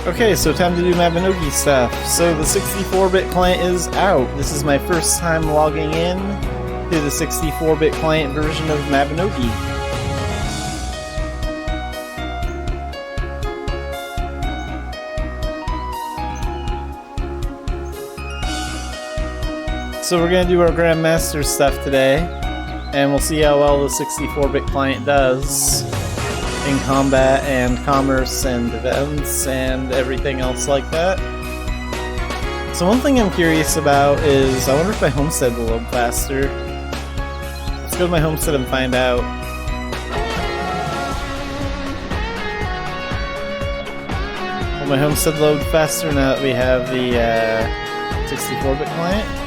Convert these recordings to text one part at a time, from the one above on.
Okay, so time to do Mabinogi stuff. So the 64-bit client is out. This is my first time logging in to the 64-bit client version of Mabinogi. So we're gonna do our Grandmaster stuff today, and we'll see how well the 64-bit client does in combat and commerce and events and everything else like that. So one thing I'm curious about is, I wonder if my homestead will load faster. Let's go to my homestead and find out. Will my homestead load faster now that we have the 64-bit client?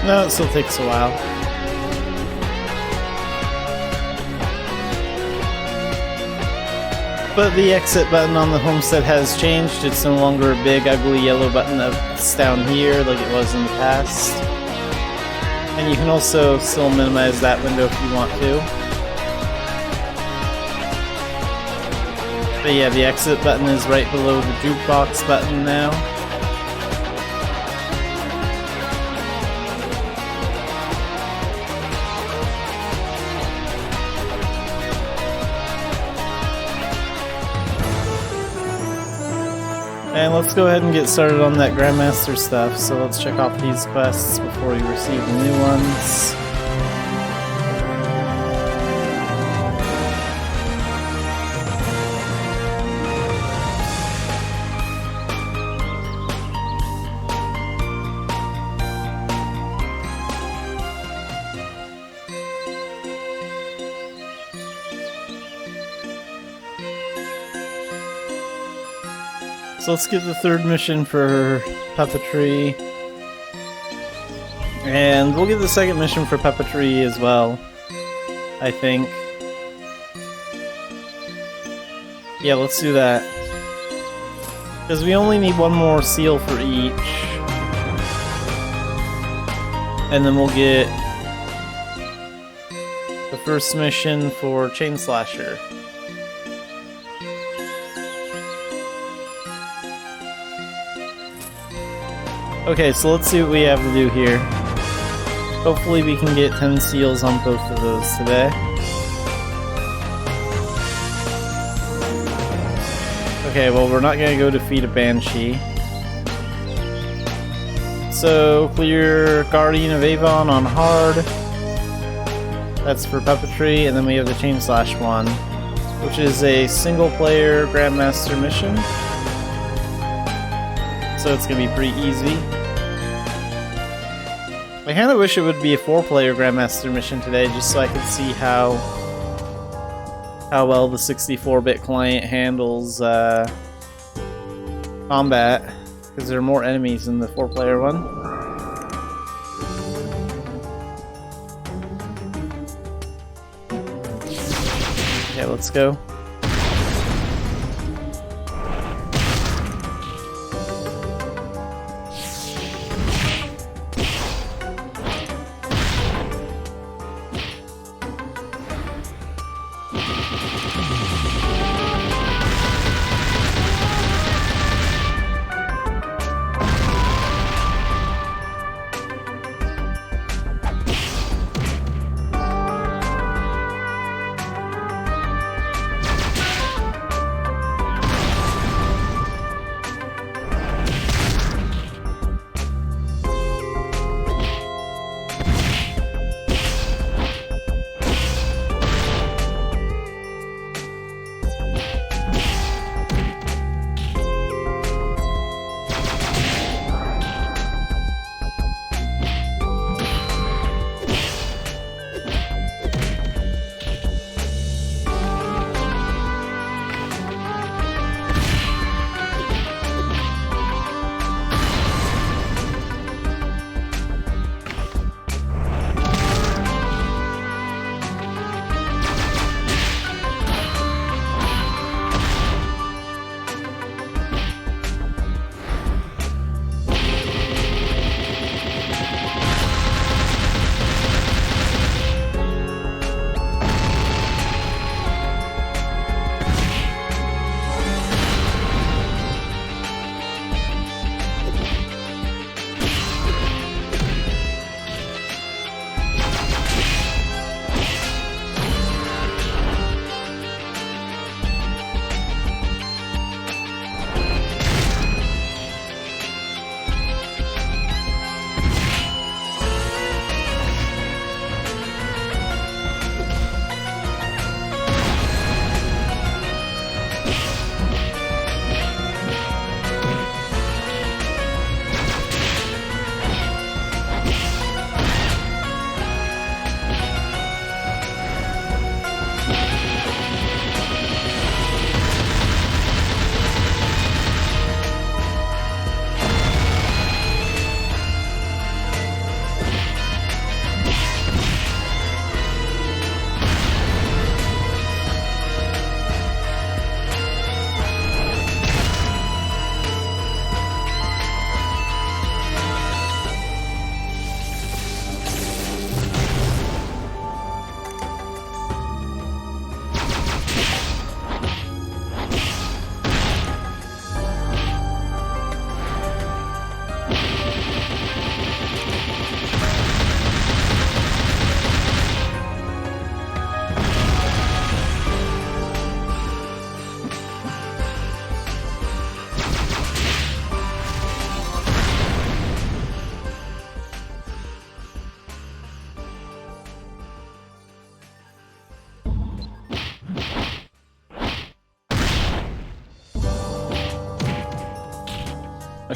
No, it still takes a while. But the exit button on the homestead has changed. It's no longer a big, ugly yellow button that's down here like it was in the past. And you can also still minimize that window if you want to. But yeah, the exit button is right below the jukebox button now. And let's go ahead and get started on that Grandmaster stuff. So let's check off these quests before we receive the new ones. So let's get the third mission for puppetry. And we'll get the second mission for puppetry as well, I think. Yeah, let's do that. Because we only need one more seal for each. And then we'll get the first mission for Chain Slasher. Okay, so let's see what we have to do here. Hopefully we can get 10 seals on both of those today. Okay, well we're not gonna go defeat a Banshee. So clear Guardian of Avon on hard. That's for puppetry, and then we have the Chain Slash one, which is a single player Grandmaster mission. So it's gonna be pretty easy. I kinda wish it would be a 4-player Grandmaster mission today, just so I could see how well the 64-bit client handles combat, because there are more enemies in the 4-player one. Okay, let's go.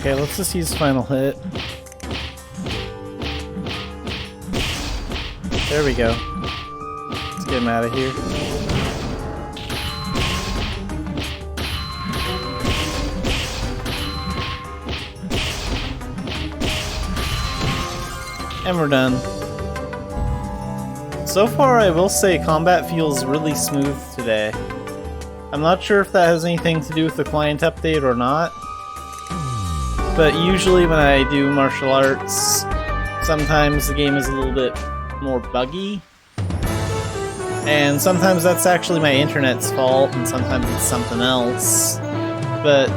Okay, let's just use final hit. There we go. Let's get him out of here. And we're done. So far, I will say combat feels really smooth today. I'm not sure if that has anything to do with the client update or not. But usually when I do martial arts, sometimes the game is a little bit more buggy. And sometimes that's actually my internet's fault, and sometimes it's something else. But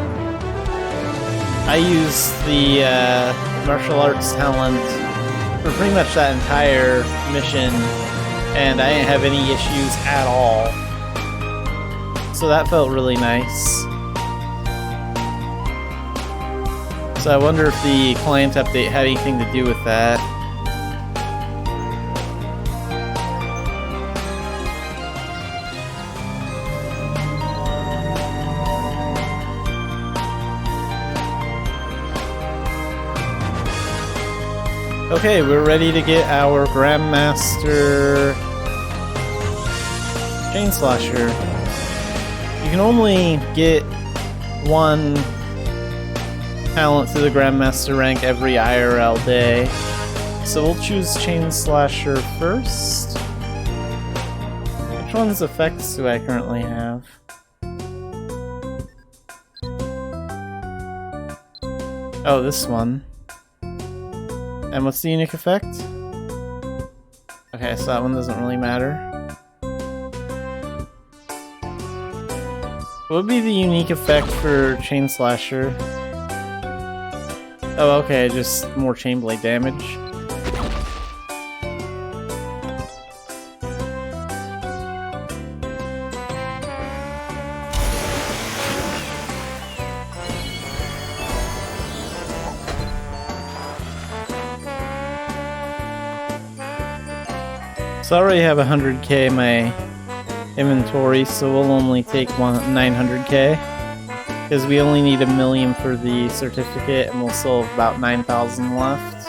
I use the martial arts talent for pretty much that entire mission, and I didn't have any issues at all. So that felt really nice. So I wonder if the client update had anything to do with that. Okay, we're ready to get our Grandmaster Chain Slasher. You can only get one talent to the Grandmaster rank every IRL day. So we'll choose Chain Slasher first. Which one's effects do I currently have? Oh, this one. And what's the unique effect? Okay, so that one doesn't really matter. What would be the unique effect for Chain Slasher? Oh, okay, just more chain blade damage. So I already have 100k in my inventory, so we'll only take 900k. Because we only need 1 million for the certificate, and we'll still have about 9,000 left.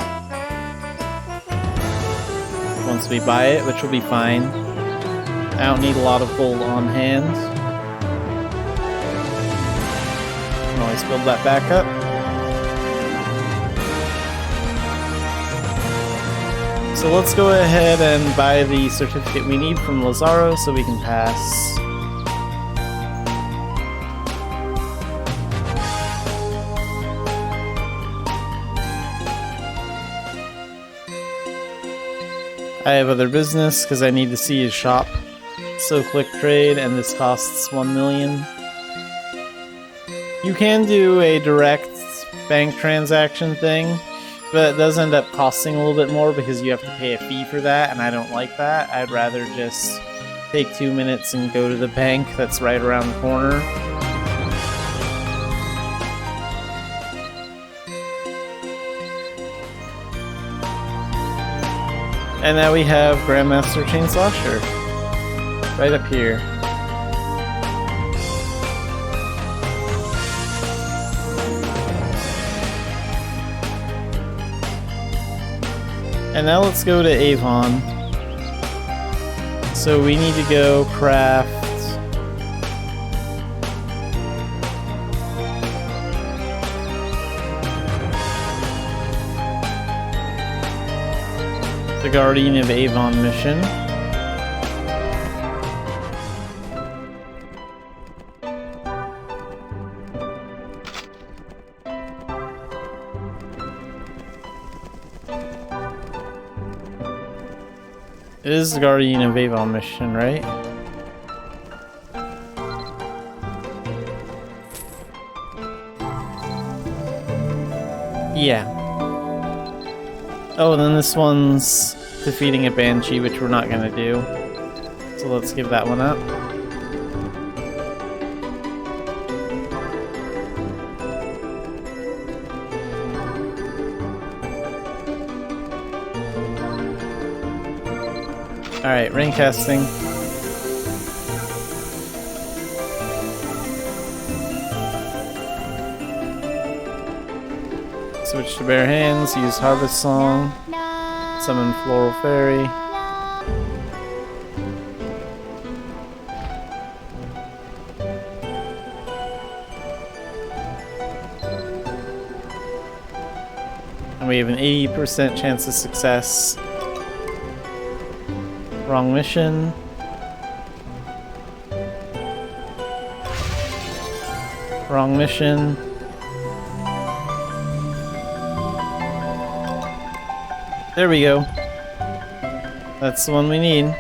Once we buy it, which will be fine. I don't need a lot of gold on hand. Can always build that back up. So let's go ahead and buy the certificate we need from Lazaro so we can pass. I have other business because I need to see his shop. So click trade, and this costs 1 million. You can do a direct bank transaction thing, but it does end up costing a little bit more because you have to pay a fee for that, and I don't like that. I'd rather just take 2 minutes and go to the bank that's right around the corner. And now we have Grandmaster Chain Slasher right up here. And now let's go to Avon. So we need to go craft the Guardian of Avon mission. It is the Guardian of Avon mission, right? Yeah. Oh, and then this one's defeating a Banshee, which we're not gonna do. So let's give that one up. Alright, rain casting. Switch to bare hands, use Harvest Song, summon Floral Fairy. And we have an 80% chance of success. Wrong mission. Wrong mission. There we go. That's the one we need.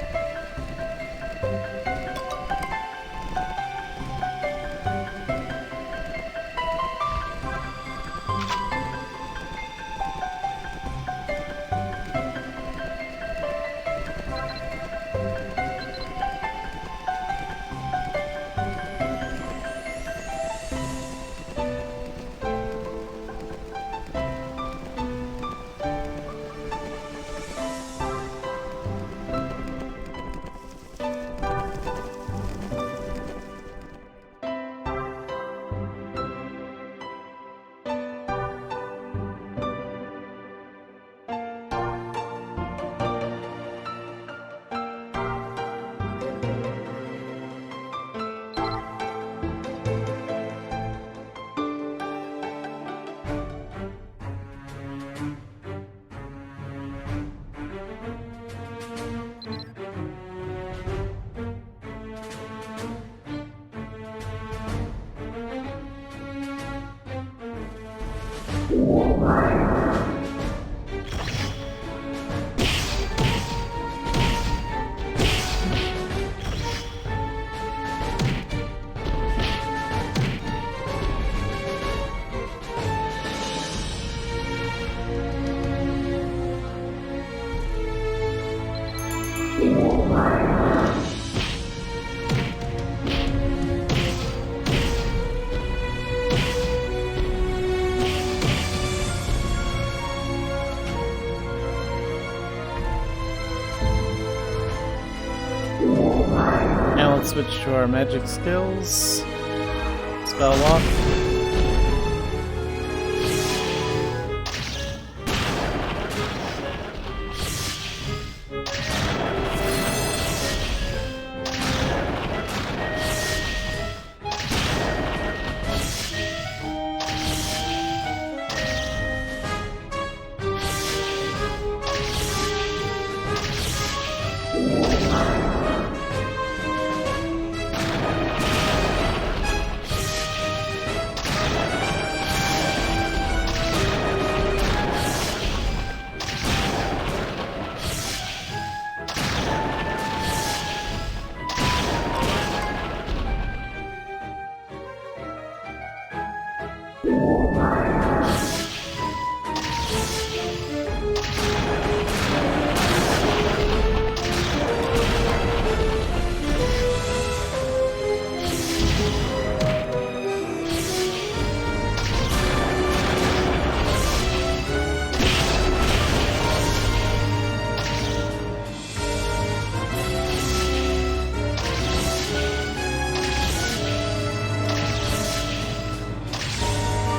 Now let's switch to our magic skills. Spell lock.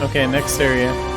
Okay, next area.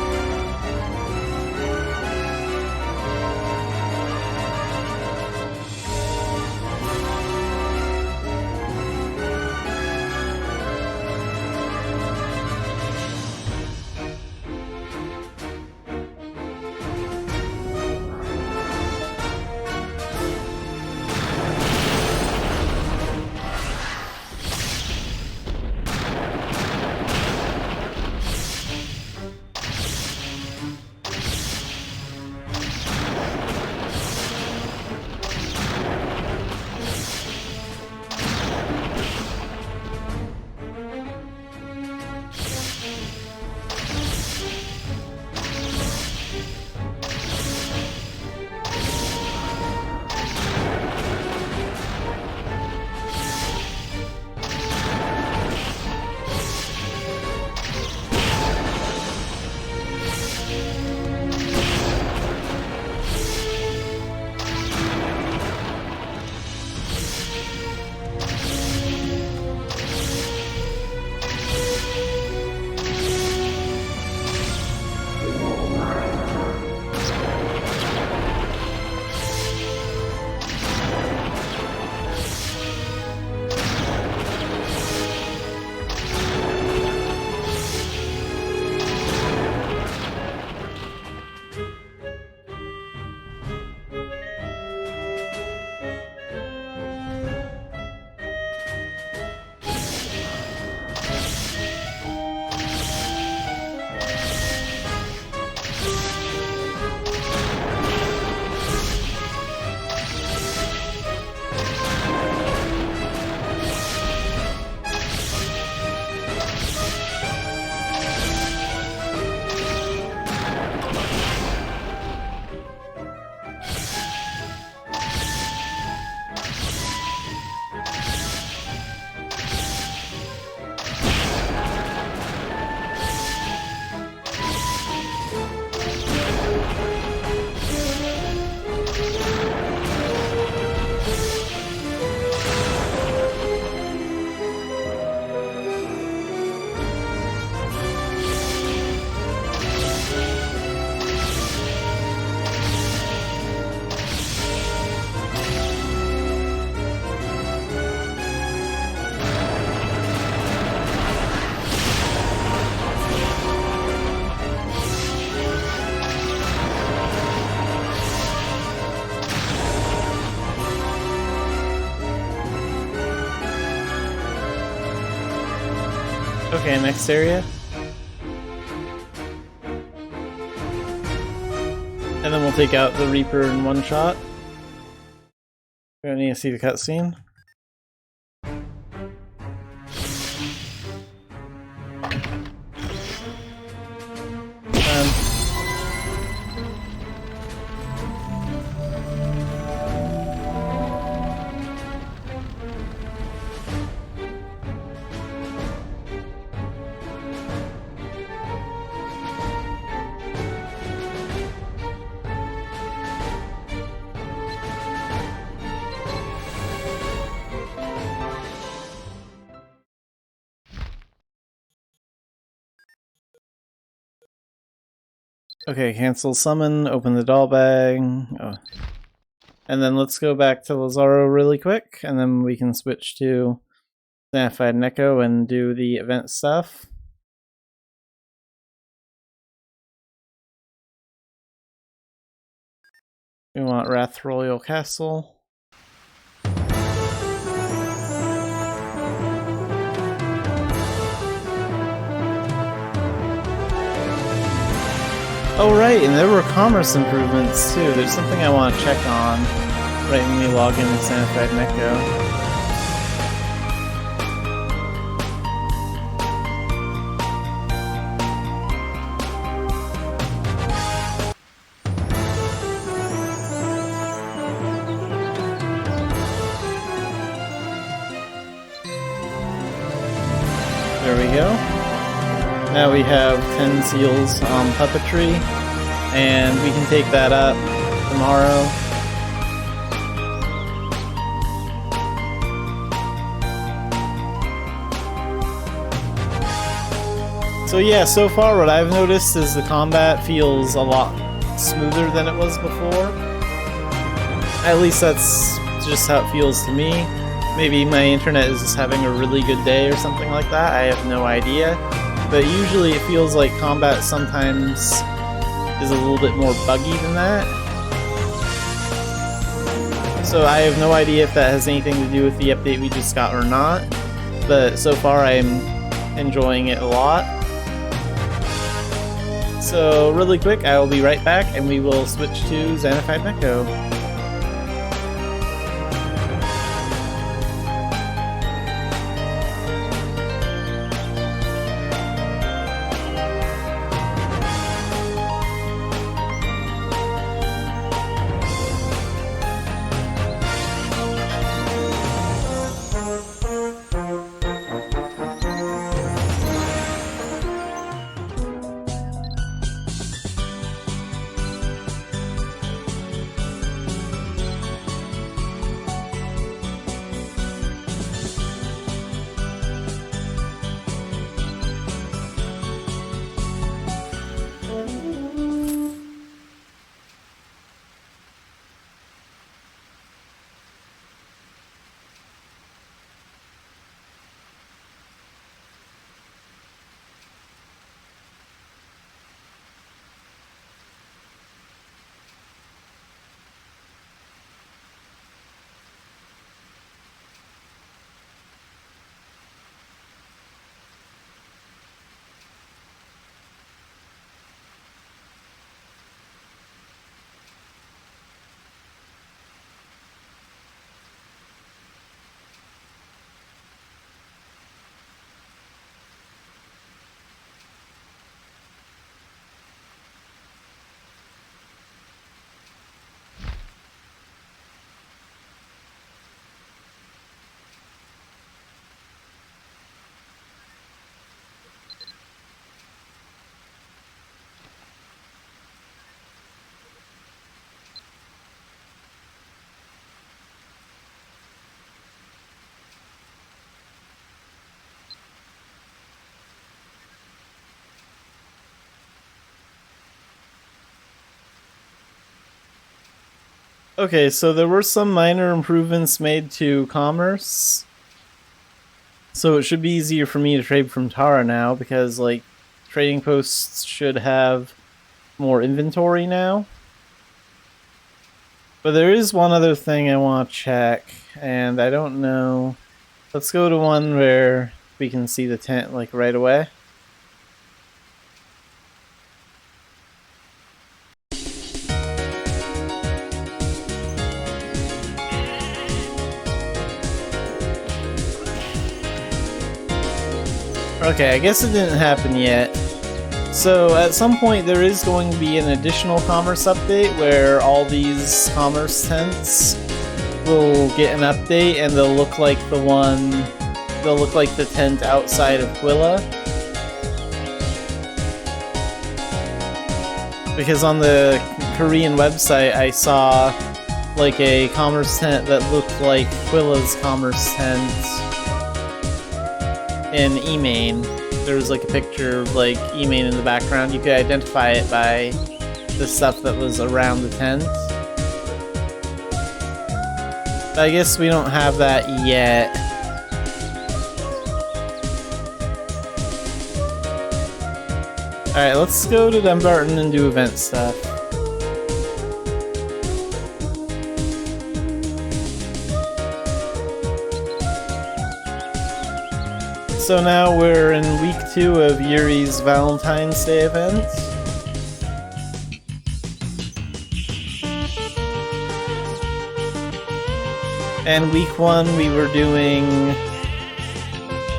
Okay, next area. And then we'll take out the Reaper in one shot. We don't need to see the cutscene. Okay, cancel summon, open the doll bag. Oh. And then let's go back to Lazaro really quick, and then we can switch to Xanafiedneko and do the event stuff. We want Wrath Royal Castle. Oh right, and there were commerce improvements too. There's something I want to check on right when we log in with Xanafiedneko. There we go. Now we have 10 seals on puppetry, and we can take that up tomorrow. So yeah, so far what I've noticed is the combat feels a lot smoother than it was before. At least that's just how it feels to me. Maybe my internet is just having a really good day or something like that, I have no idea. But usually it feels like combat sometimes is a little bit more buggy than that. So I have no idea if that has anything to do with the update we just got or not. But so far I'm enjoying it a lot. So really quick, I will be right back and we will switch to Xanafiedneko. Okay, so there were some minor improvements made to commerce. So it should be easier for me to trade from Tara now, because, like, trading posts should have more inventory now. But there is one other thing I want to check, and I don't know. Let's go to one where we can see the tent like right away. Okay, I guess it didn't happen yet. So at some point there is going to be an additional commerce update where all these commerce tents will get an update and they'll look like the tent outside of Quilla. Because on the Korean website I saw like a commerce tent that looked like Quilla's commerce tent in Emain. There was like a picture of like Emain in the background. You could identify it by the stuff that was around the tent. But I guess we don't have that yet. Alright, let's go to Dumbarton and do event stuff. So now we're in week 2 of Yuri's Valentine's Day event. And week 1 we were doing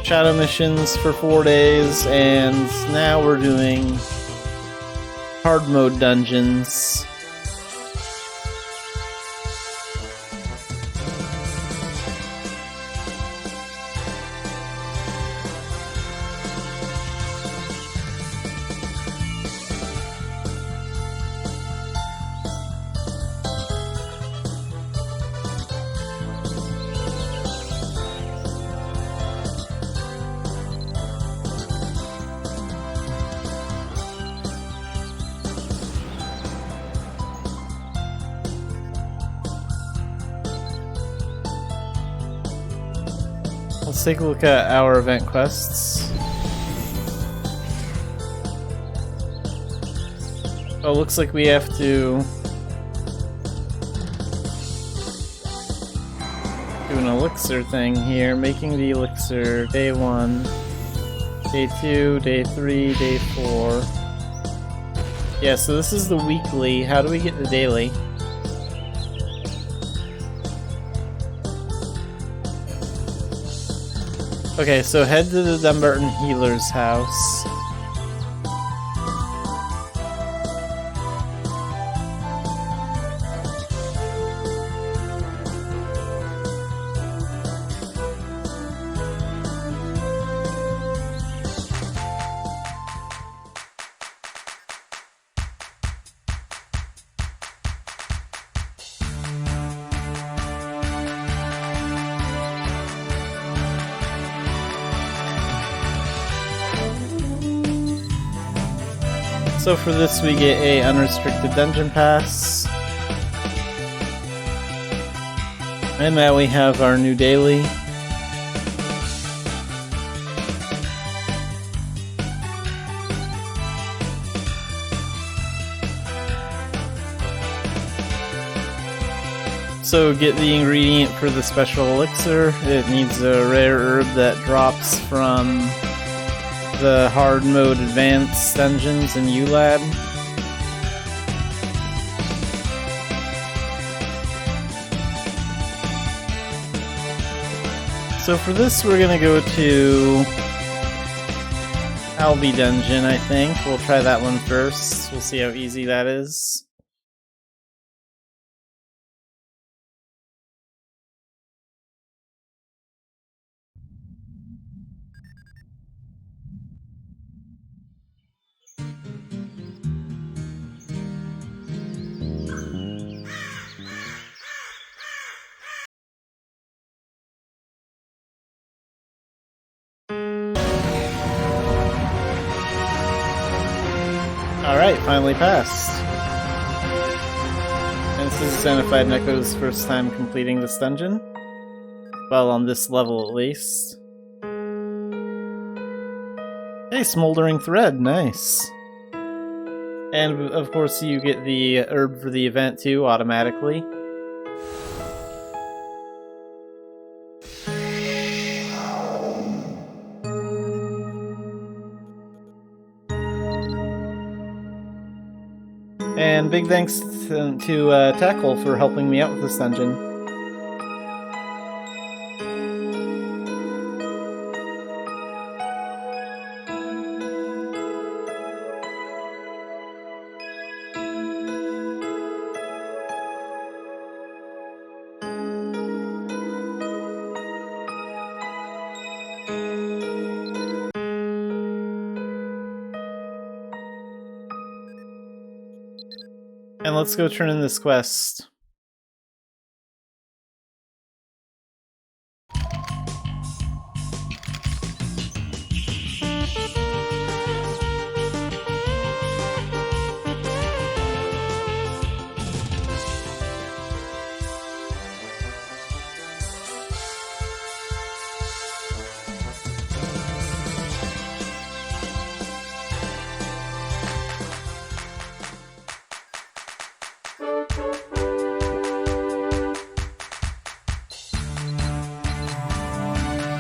shadow missions for 4 days, and now we're doing hard mode dungeons. Let's take a look at our event quests. Oh, looks like we have to do an elixir thing here. Making the elixir, day 1, day 2, day 3, day 4. Yeah, so this is the weekly. How do we get the daily? Okay, so head to the Dumbarton Healer's house. So for this we get a unrestricted dungeon pass. And now we have our new daily. So get the ingredient for the special elixir. It needs a rare herb that drops from the hard mode advanced dungeons in ULAD. So for this we're gonna go to Albi Dungeon, I think. We'll try that one first. We'll see how easy that is. Alright, finally passed. And this is Xanafiedneko's first time completing this dungeon. Well, on this level at least. Hey, Smoldering Thread, nice. And of course you get the herb for the event too, automatically. big thanks to Tackle for helping me out with this dungeon. And let's go turn in this quest.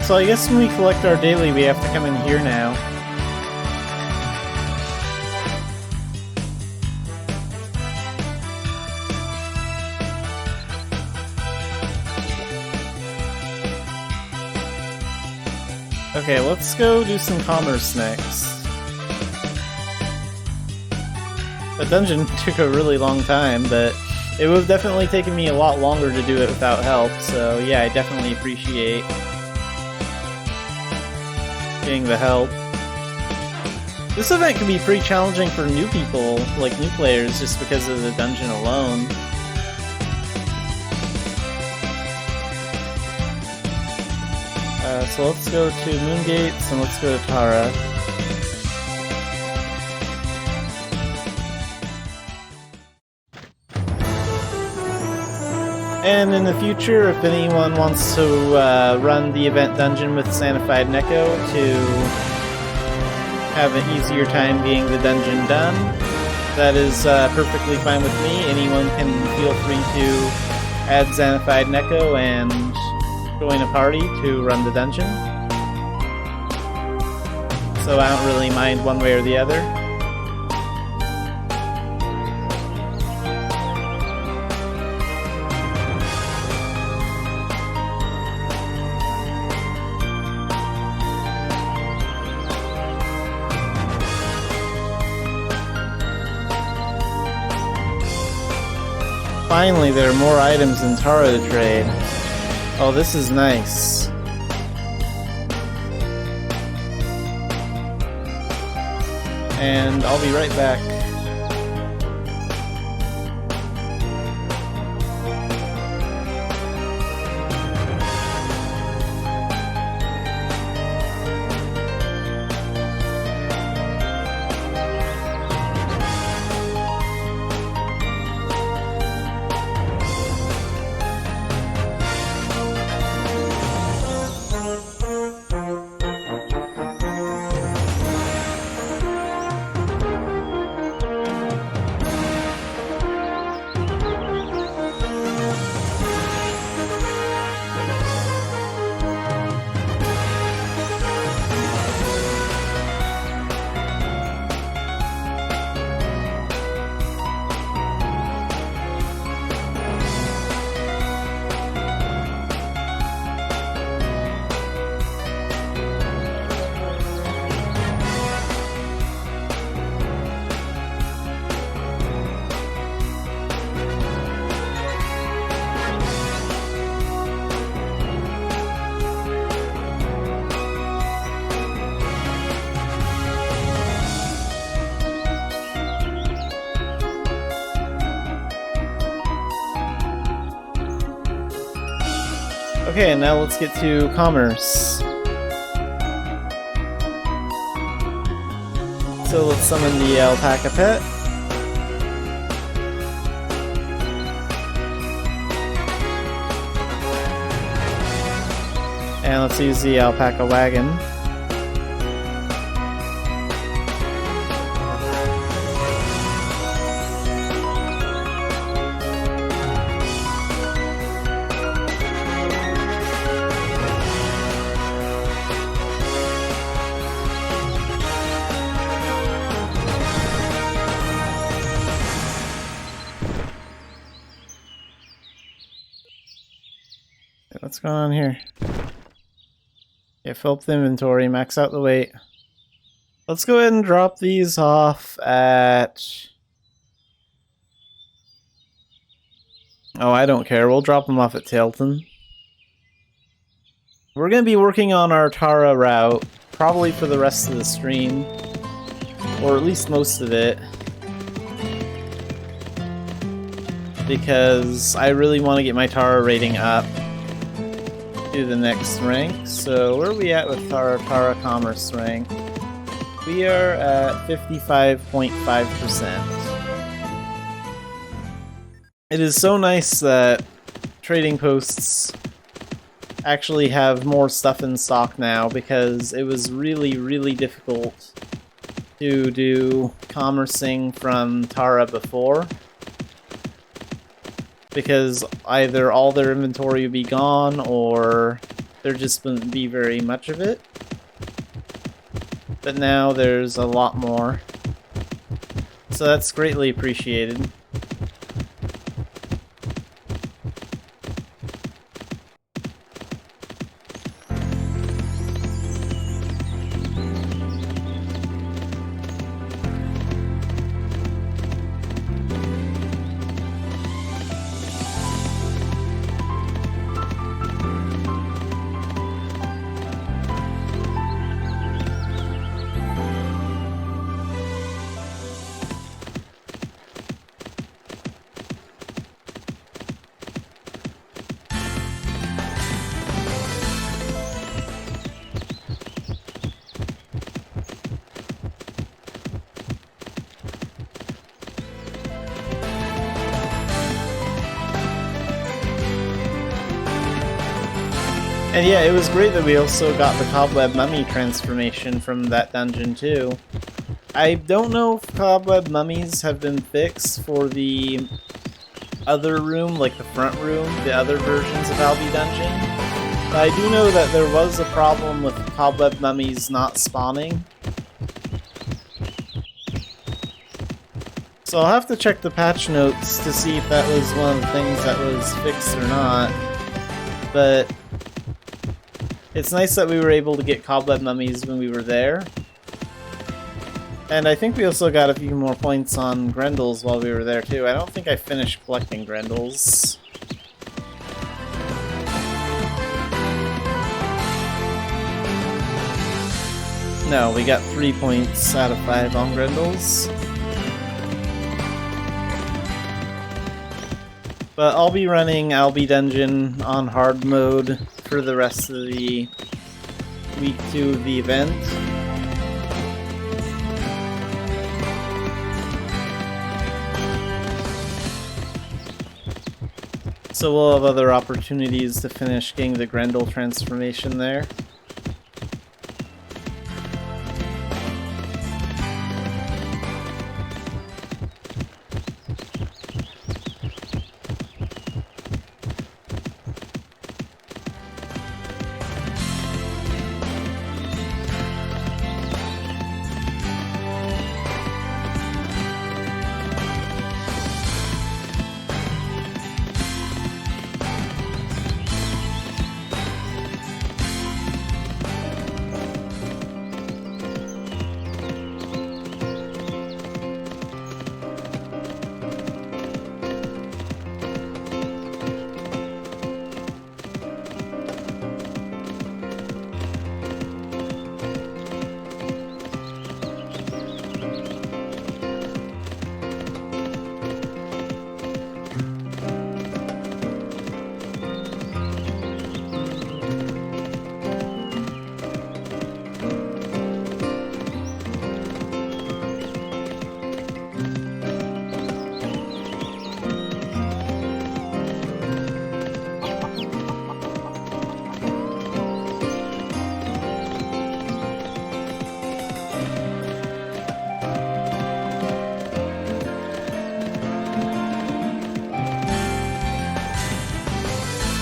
So I guess when we collect our daily, we have to come in here now. Okay, let's go do some commerce next. The dungeon took a really long time, but it would have definitely taken me a lot longer to do it without help, so yeah, I definitely appreciate getting the help. This event can be pretty challenging for new people, like new players, just because of the dungeon alone. So let's go to Moongates and let's go to Tara. And in the future, if anyone wants to run the event dungeon with Xanafiedneko to have an easier time getting the dungeon done, that is perfectly fine with me. Anyone can feel free to add Xanafiedneko and join a party to run the dungeon. So I don't really mind one way or the other. Finally, there are more items in Tara to trade. Oh, this is nice. And I'll be right back. Okay, now let's get to commerce. So let's summon the alpaca pet. And let's use the alpaca wagon. What's going on here? Yeah, fill up the inventory, max out the weight. Let's go ahead and drop these off at... Oh, I don't care. We'll drop them off at Tailton. We're going to be working on our Tara route, probably for the rest of the stream. Or at least most of it. Because I really want to get my Tara rating up to the next rank. So where are we at with our Tara Commerce rank? We are at 55.5%. It is so nice that trading posts actually have more stuff in stock now, because it was really, really difficult to do commercing from Tara before. Because either all their inventory would be gone, or there just wouldn't be very much of it. But now there's a lot more. So that's greatly appreciated. And yeah, it was great that we also got the Cobweb Mummy transformation from that dungeon too. I don't know if Cobweb Mummies have been fixed for the other room, like the front room, the other versions of Albi Dungeon. But I do know that there was a problem with Cobweb Mummies not spawning. So I'll have to check the patch notes to see if that was one of the things that was fixed or not. But it's nice that we were able to get Cobweb Mummies when we were there. And I think we also got a few more points on Grendels while we were there too. I don't think I finished collecting Grendels. No, we got 3 points out of 5 on Grendels. But I'll be running Albi Dungeon on hard mode for the rest of the week 2 of the event. So we'll have other opportunities to finish getting the Grendel transformation there.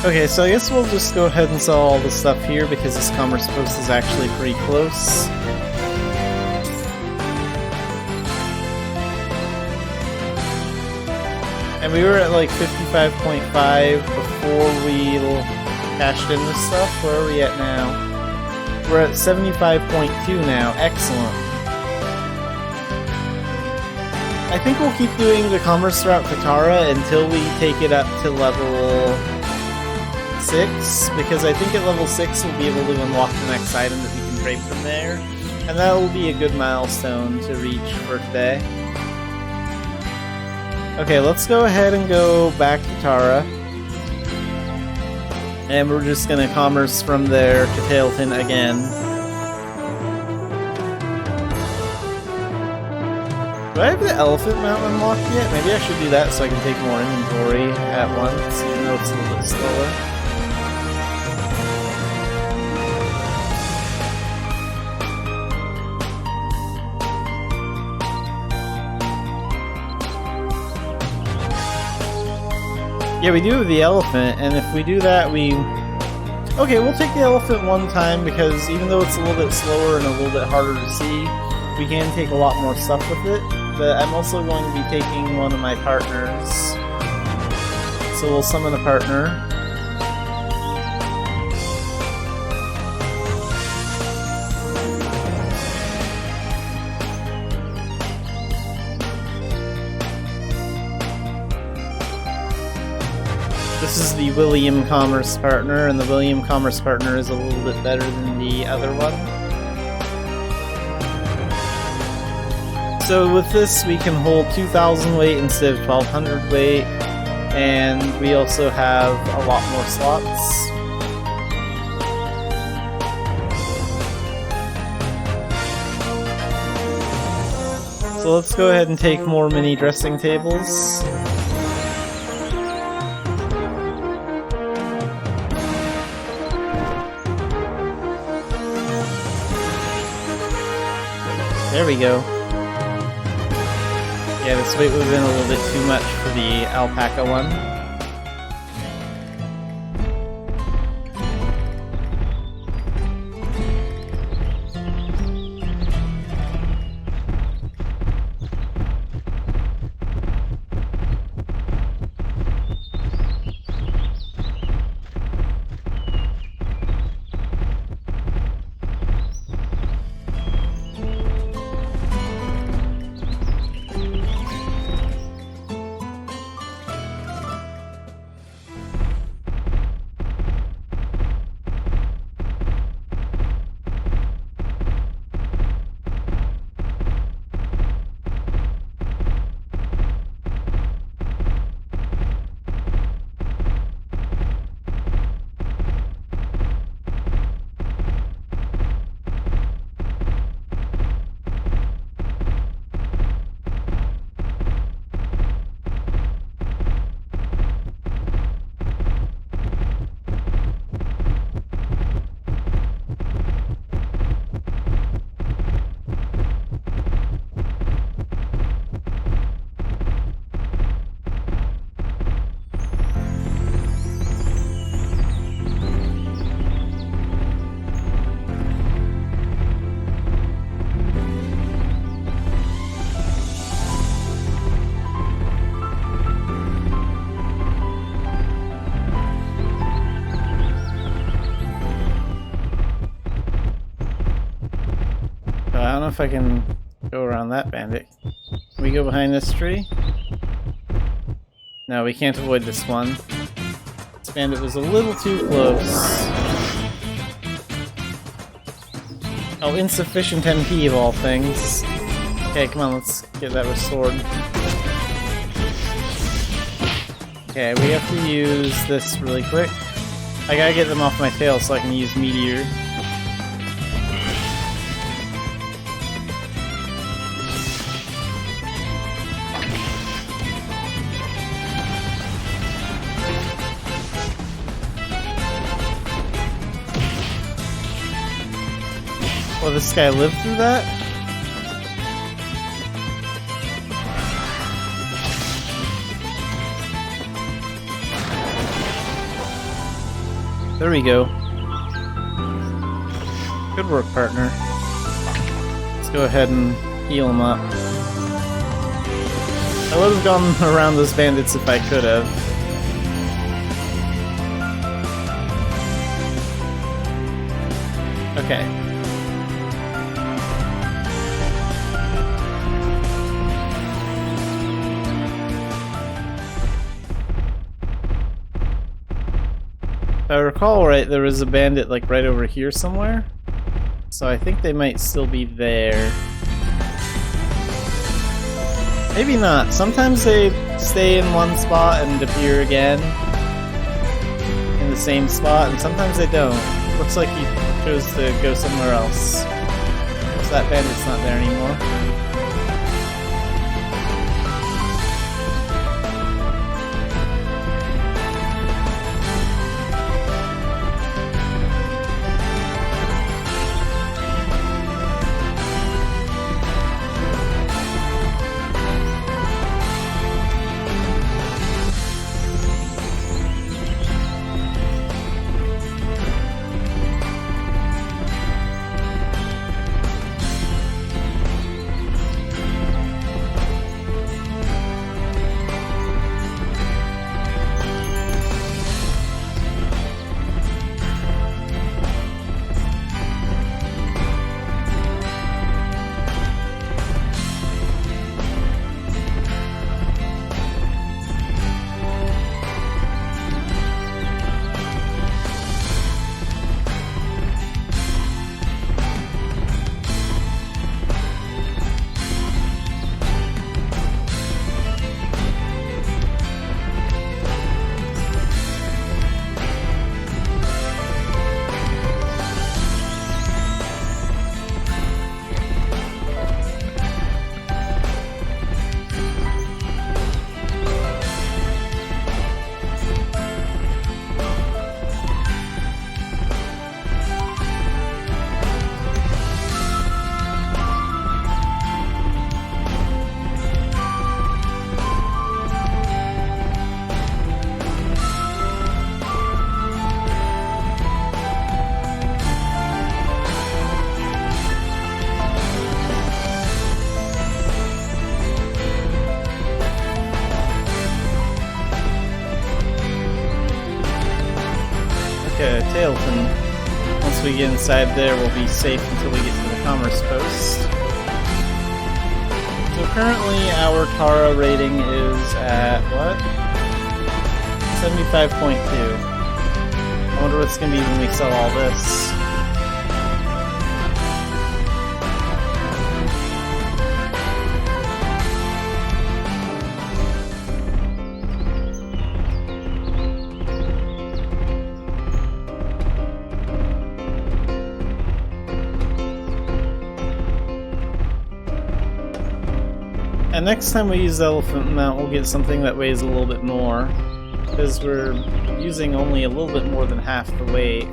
Okay, so I guess we'll just go ahead and sell all the stuff here because this commerce post is actually pretty close. And we were at like 55.5 before we cashed in this stuff. Where are we at now? We're at 75.2 now. Excellent. I think we'll keep doing the commerce route Katara until we take it up to level 6, because I think at level 6 we'll be able to unlock the next item that we can trade from there, and that will be a good milestone to reach for today. Okay, let's go ahead and go back to Tara. And we're just gonna commerce from there to Tailton again. Do I have the elephant mount unlocked yet? Maybe I should do that so I can take more inventory at once, even though it's a little bit slower. Yeah, we do have the elephant, and if we do that, we... Okay, we'll take the elephant one time, because even though it's a little bit slower and a little bit harder to see, we can take a lot more stuff with it. But I'm also going to be taking one of my partners. So we'll summon a partner. This is the William Commerce Partner, and the William Commerce Partner is a little bit better than the other one. So with this, we can hold 2,000 weight instead of 1,200 weight, and we also have a lot more slots. So let's go ahead and take more mini dressing tables. There we go. Yeah, this weight would have been a little bit too much for the alpaca one. I don't know if I can go around that bandit. Can we go behind this tree? No, we can't avoid this one. This bandit was a little too close. Oh, insufficient MP of all things. Okay, come on, let's get that restored. Okay, we have to use this really quick. I gotta get them off my tail so I can use Meteor. Will this guy live through that? There we go. Good work, partner. Let's go ahead and heal him up. I would have gone around those bandits if I could have. Okay. If I recall right, there was a bandit like right over here somewhere. So I think they might still be there. Maybe not. Sometimes they stay in one spot and appear again in the same spot, and sometimes they don't. Looks like he chose to go somewhere else. So that bandit's not there anymore. Tailton. Once we get inside there, we'll be safe until we get to the commerce post. So currently our Tara rating is at, what? 75.2. I wonder what it's going to be when we sell all this. And next time we use the elephant mount, we'll get something that weighs a little bit more, because we're using only a little bit more than half the weight.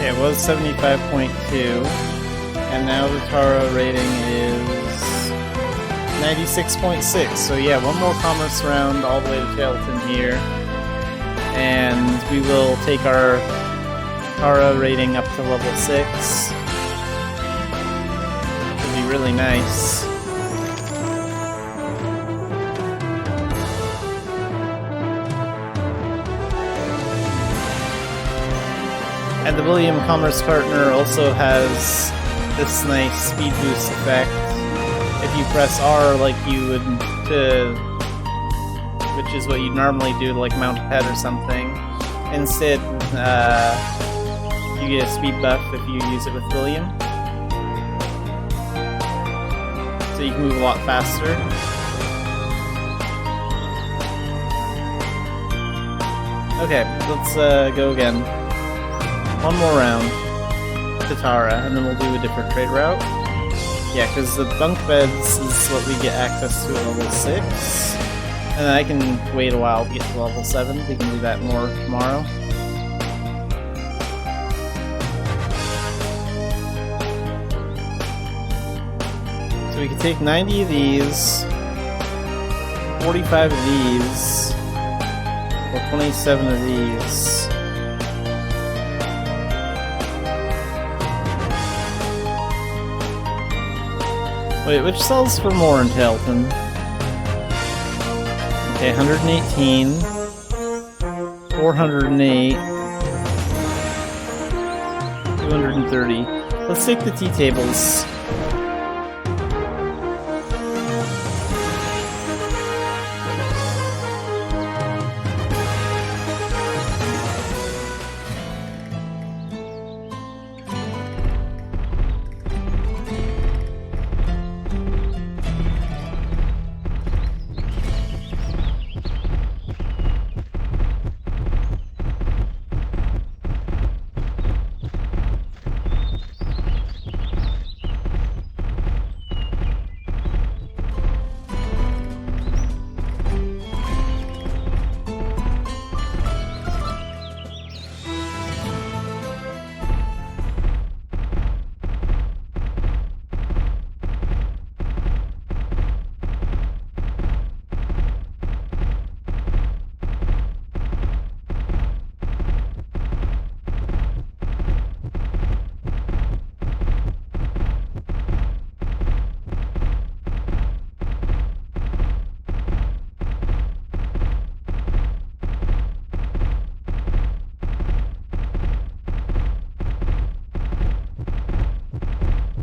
It was 75.2, and now the Tara rating is 96.6. So yeah, one more commerce round all the way to Valentine here, and we will take our Tara rating up to level 6. Which would be really nice. And the William Commerce Partner also has this nice speed boost effect. If you press R like you would to which is what you'd normally do to like mount a pet or something. Instead, you get a speed buff if you use it with William. So you can move a lot faster. Okay, let's go again. One more round to Tara, and then we'll do a different trade route. Yeah, because the bunk beds is what we get access to at level 6. And then I can wait a while to get to level 7. We can do that more tomorrow. So we can take 90 of these, 45 of these, or 27 of these. Wait, which sells for more in Tailton? Okay, 118, 408, 230. Let's take the tea tables.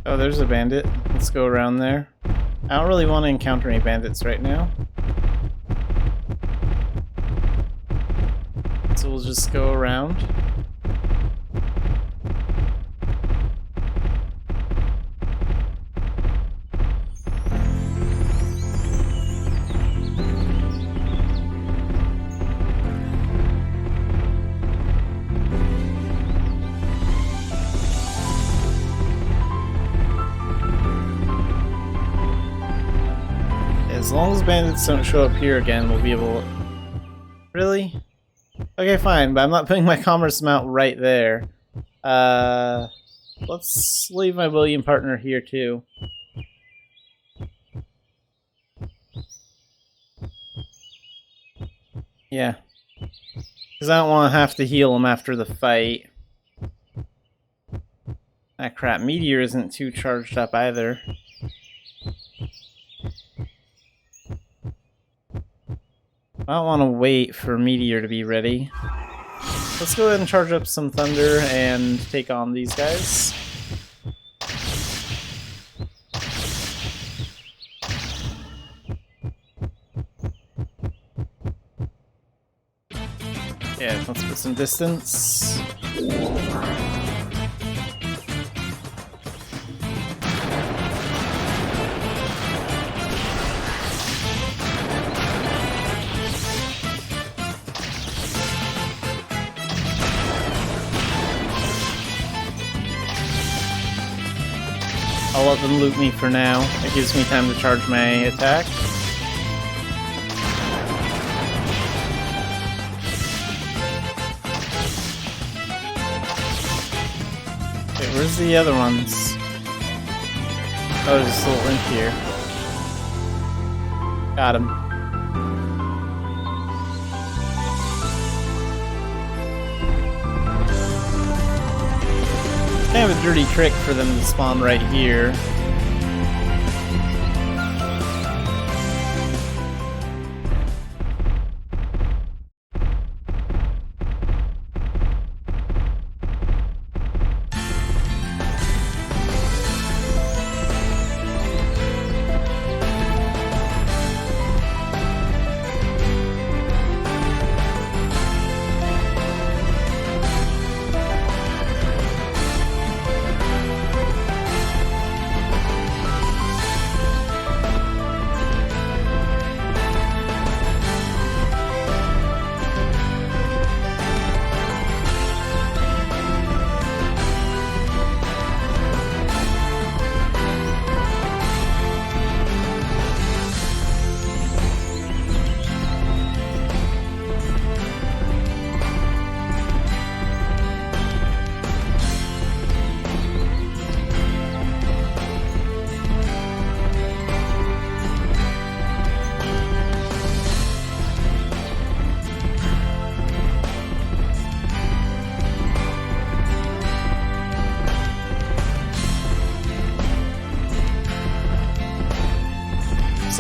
Oh, there's a bandit. Let's go around there. I don't really want to encounter any bandits right now. So we'll just go around. As long as bandits don't show up here again, we'll be able to... Really? Okay, fine, but I'm not putting my commerce amount right there. Let's leave my William partner here, too. Yeah. Because I don't want to have to heal him after the fight. Ah, crap. Meteor isn't too charged up either. I don't want to wait for Meteor to be ready. Let's go ahead and charge up some Thunder and take on these guys. Yeah, let's put some distance. I'll let them loot me for now. It gives me time to charge my attack. Wait, where's the other ones? Oh, there's a little link here. Got him. Kind of a dirty trick for them to spawn right here.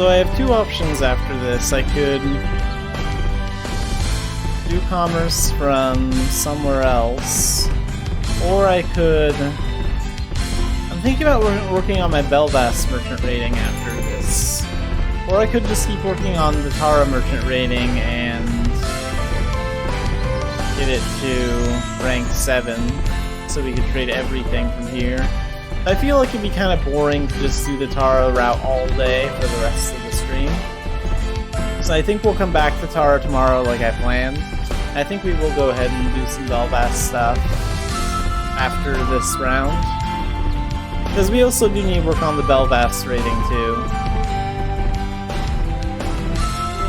So I have two options after this. I could do commerce from somewhere else, or I could... I'm thinking about working on my Belvast merchant rating after this. Or I could just keep working on the Tara merchant rating and get it to rank 7, so we could trade everything from here. I feel like it'd be kind of boring to just do the Tara route all day for the rest of the stream. So I think we'll come back to Tara tomorrow like I planned. I think we will go ahead and do some Belvast stuff after this round. Because we also do need to work on the Belvast rating too.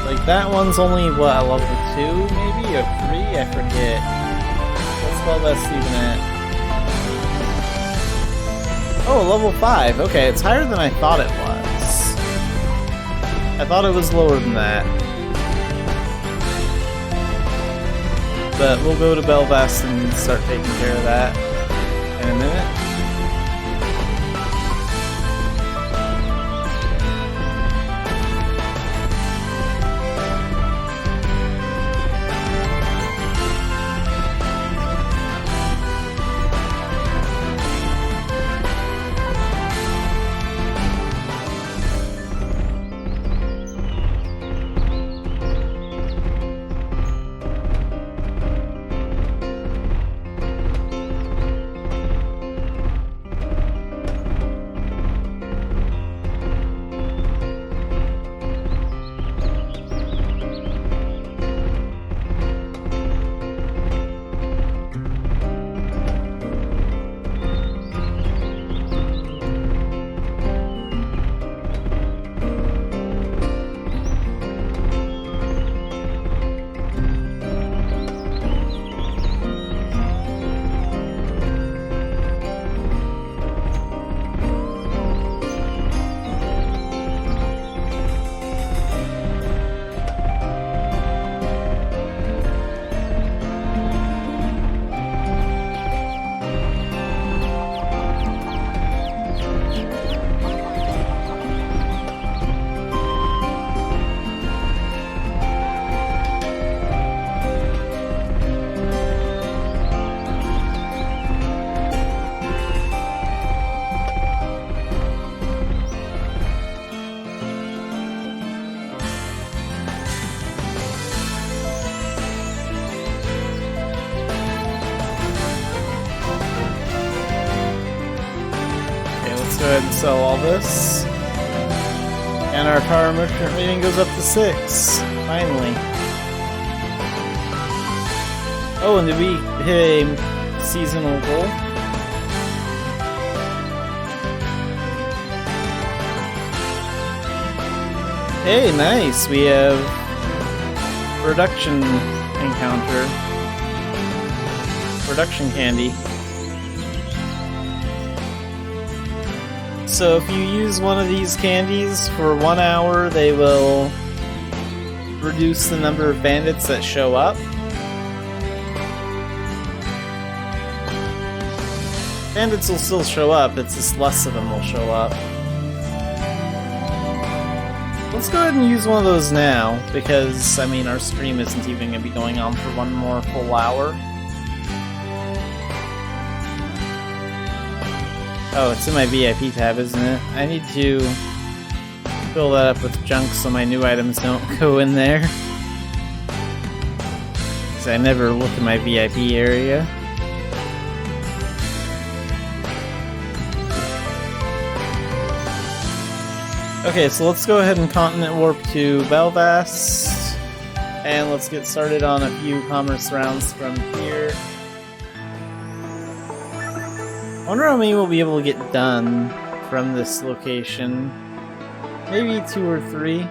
Like that one's only, what, a level 2 maybe? Or 3? I forget. What's Belvast even at? Oh, level 5. Okay, it's higher than I thought it was. I thought it was lower than that. But we'll go to Belvast and start taking care of that in a minute. Go ahead and sell all this. And our Tara merchant rating goes up to 6. Finally. Oh, and did we hit a seasonal goal? Hey, nice! We have production encounter. Production candy. So if you use one of these candies for 1 hour, they will reduce the number of bandits that show up. Bandits will still show up, it's just less of them will show up. Let's go ahead and use one of those now, because, I mean, our stream isn't even going to be going on for 1 more full hour. Oh, it's in my VIP tab, isn't it? I need to fill that up with junk so my new items don't go in there. Because I never look at my VIP area. Okay, so let's go ahead and continent warp to Belvast. And let's get started on a few commerce rounds from here. I wonder how many we'll be able to get done from this location. Maybe 2 or 3.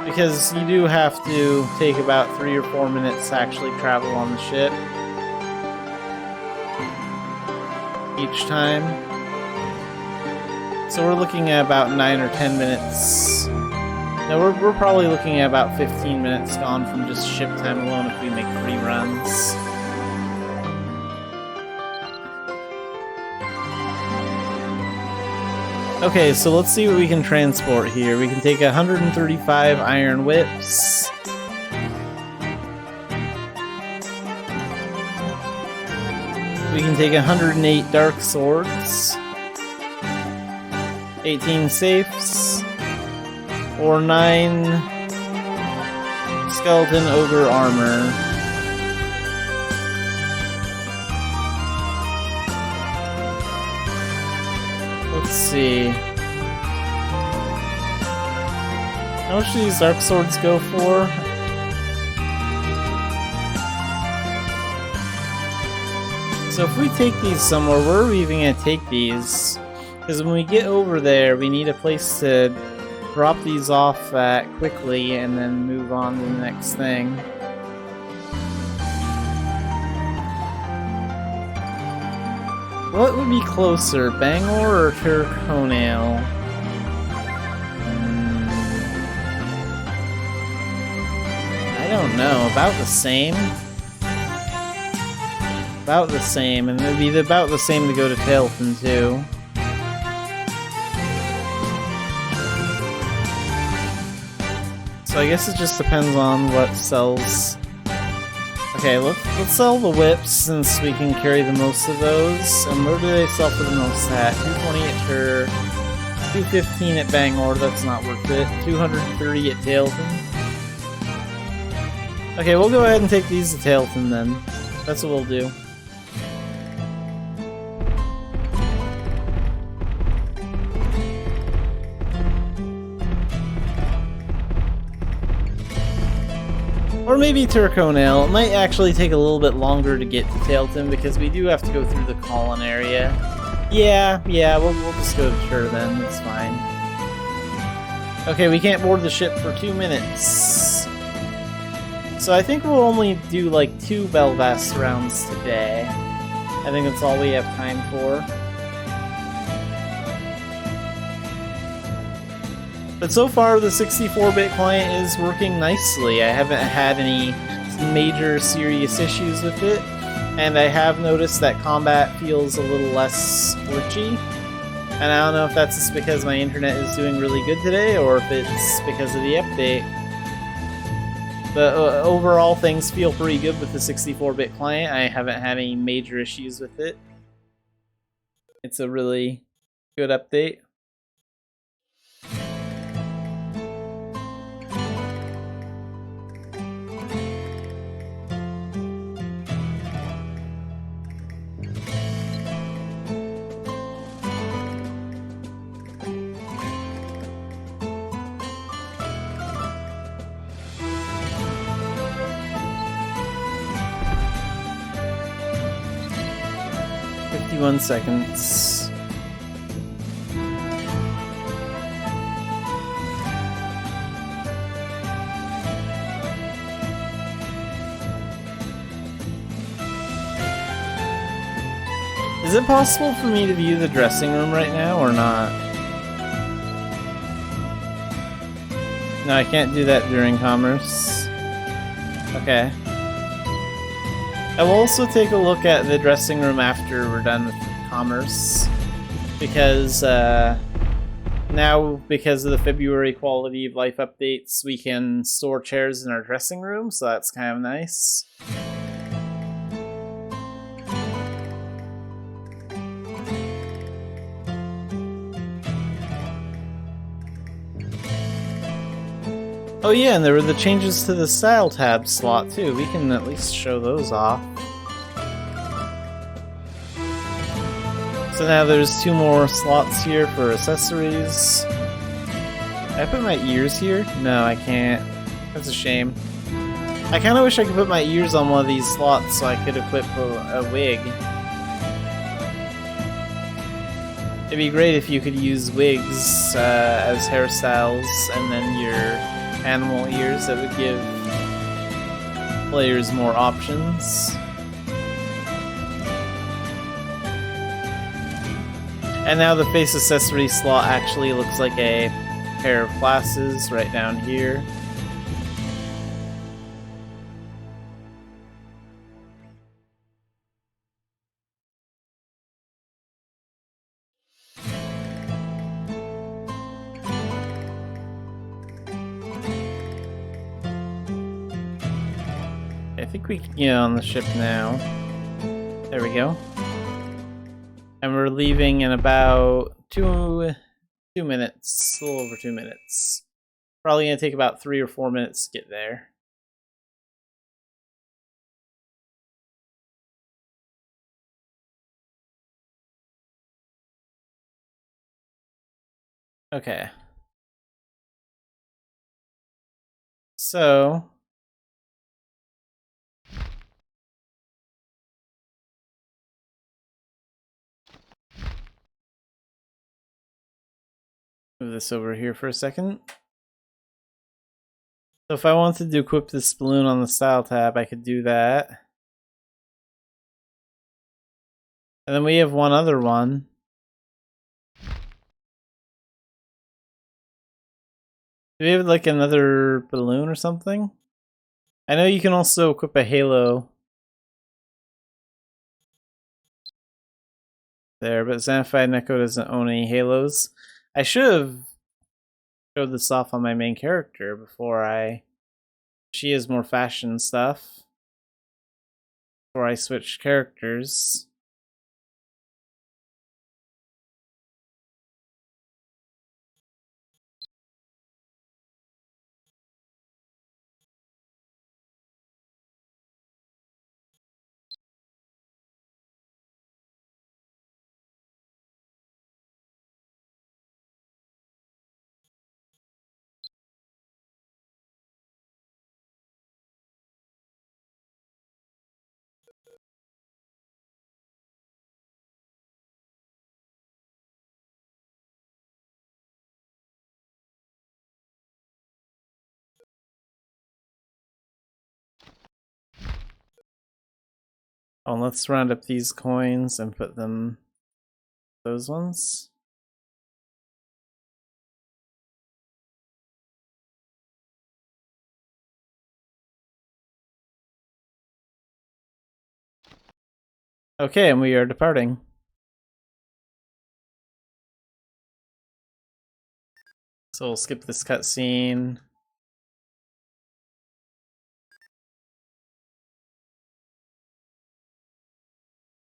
Because you do have to take about 3 or 4 minutes to actually travel on the ship each time. So we're looking at about 9 or 10 minutes. No, we're probably looking at about 15 minutes gone from just ship time alone if we make 3 runs. Okay, so let's see what we can transport here. We can take 135 iron whips. We can take 108 dark swords. 18 safes. Or 9 skeleton ogre armor. Let's see. How much do these dark swords go for? So if we take these somewhere, where are we even going to take these? Because when we get over there, we need a place to drop these off at quickly and then move on to the next thing. What would be closer, Bangor or Tyrconnell? I don't know. About the same? About the same, and it would be about the same to go to Tailton too. So I guess it just depends on what sells. Okay, let's sell the whips since we can carry the most of those. And where do they sell for the most at? 220 at Tur, 215 at Bangor, that's not worth it. 230 at Tailton. Okay, we'll go ahead and take these to Tailton then. That's what we'll do. Or maybe Tyrconnell. It might actually take a little bit longer to get to Tailton because we do have to go through the Colin area. Yeah, we'll just go to Tur then, it's fine. Okay, we can't board the ship for 2 minutes. So I think we'll only do like 2 Belvast rounds today. I think that's all we have time for. But so far, the 64-bit client is working nicely. I haven't had any major serious issues with it, and I have noticed that combat feels a little less glitchy. And I don't know if that's just because my internet is doing really good today, or if it's because of the update. But overall, things feel pretty good with the 64-bit client. I haven't had any major issues with it. It's a really good update. Seconds. Is it possible for me to view the dressing room right now or not? No, I can't do that during commerce. Okay. I will also take a look at the dressing room after we're done with commerce, because now, because of the February quality of life updates, we can store chairs in our dressing room, so that's kind of nice. Oh yeah, and there were the changes to the style tab slot too. We can at least show those off. So now there's 2 more slots here for accessories. Can I put my ears here? No, I can't. That's a shame. I kind of wish I could put my ears on one of these slots so I could equip a wig. It'd be great if you could use wigs as hairstyles and then your animal ears. That would give players more options. And now the face accessory slot actually looks like a pair of glasses right down here. think we can get on the ship now. There we go. And we're leaving in about 2 minutes, a little over 2 minutes. Probably gonna take about 3 or 4 minutes to get there. Okay. So move this over here for a second. So if I wanted to equip this balloon on the style tab, I could do that. And then we have one other one. Do we have like another balloon or something? I know you can also equip a halo there, but Xanafiedneko doesn't own any halos. I should have showed this off on my main character before she has more fashion stuff. Before I switch characters. Oh, let's round up these coins and put them those ones. Okay, and we are departing. So we'll skip this cutscene.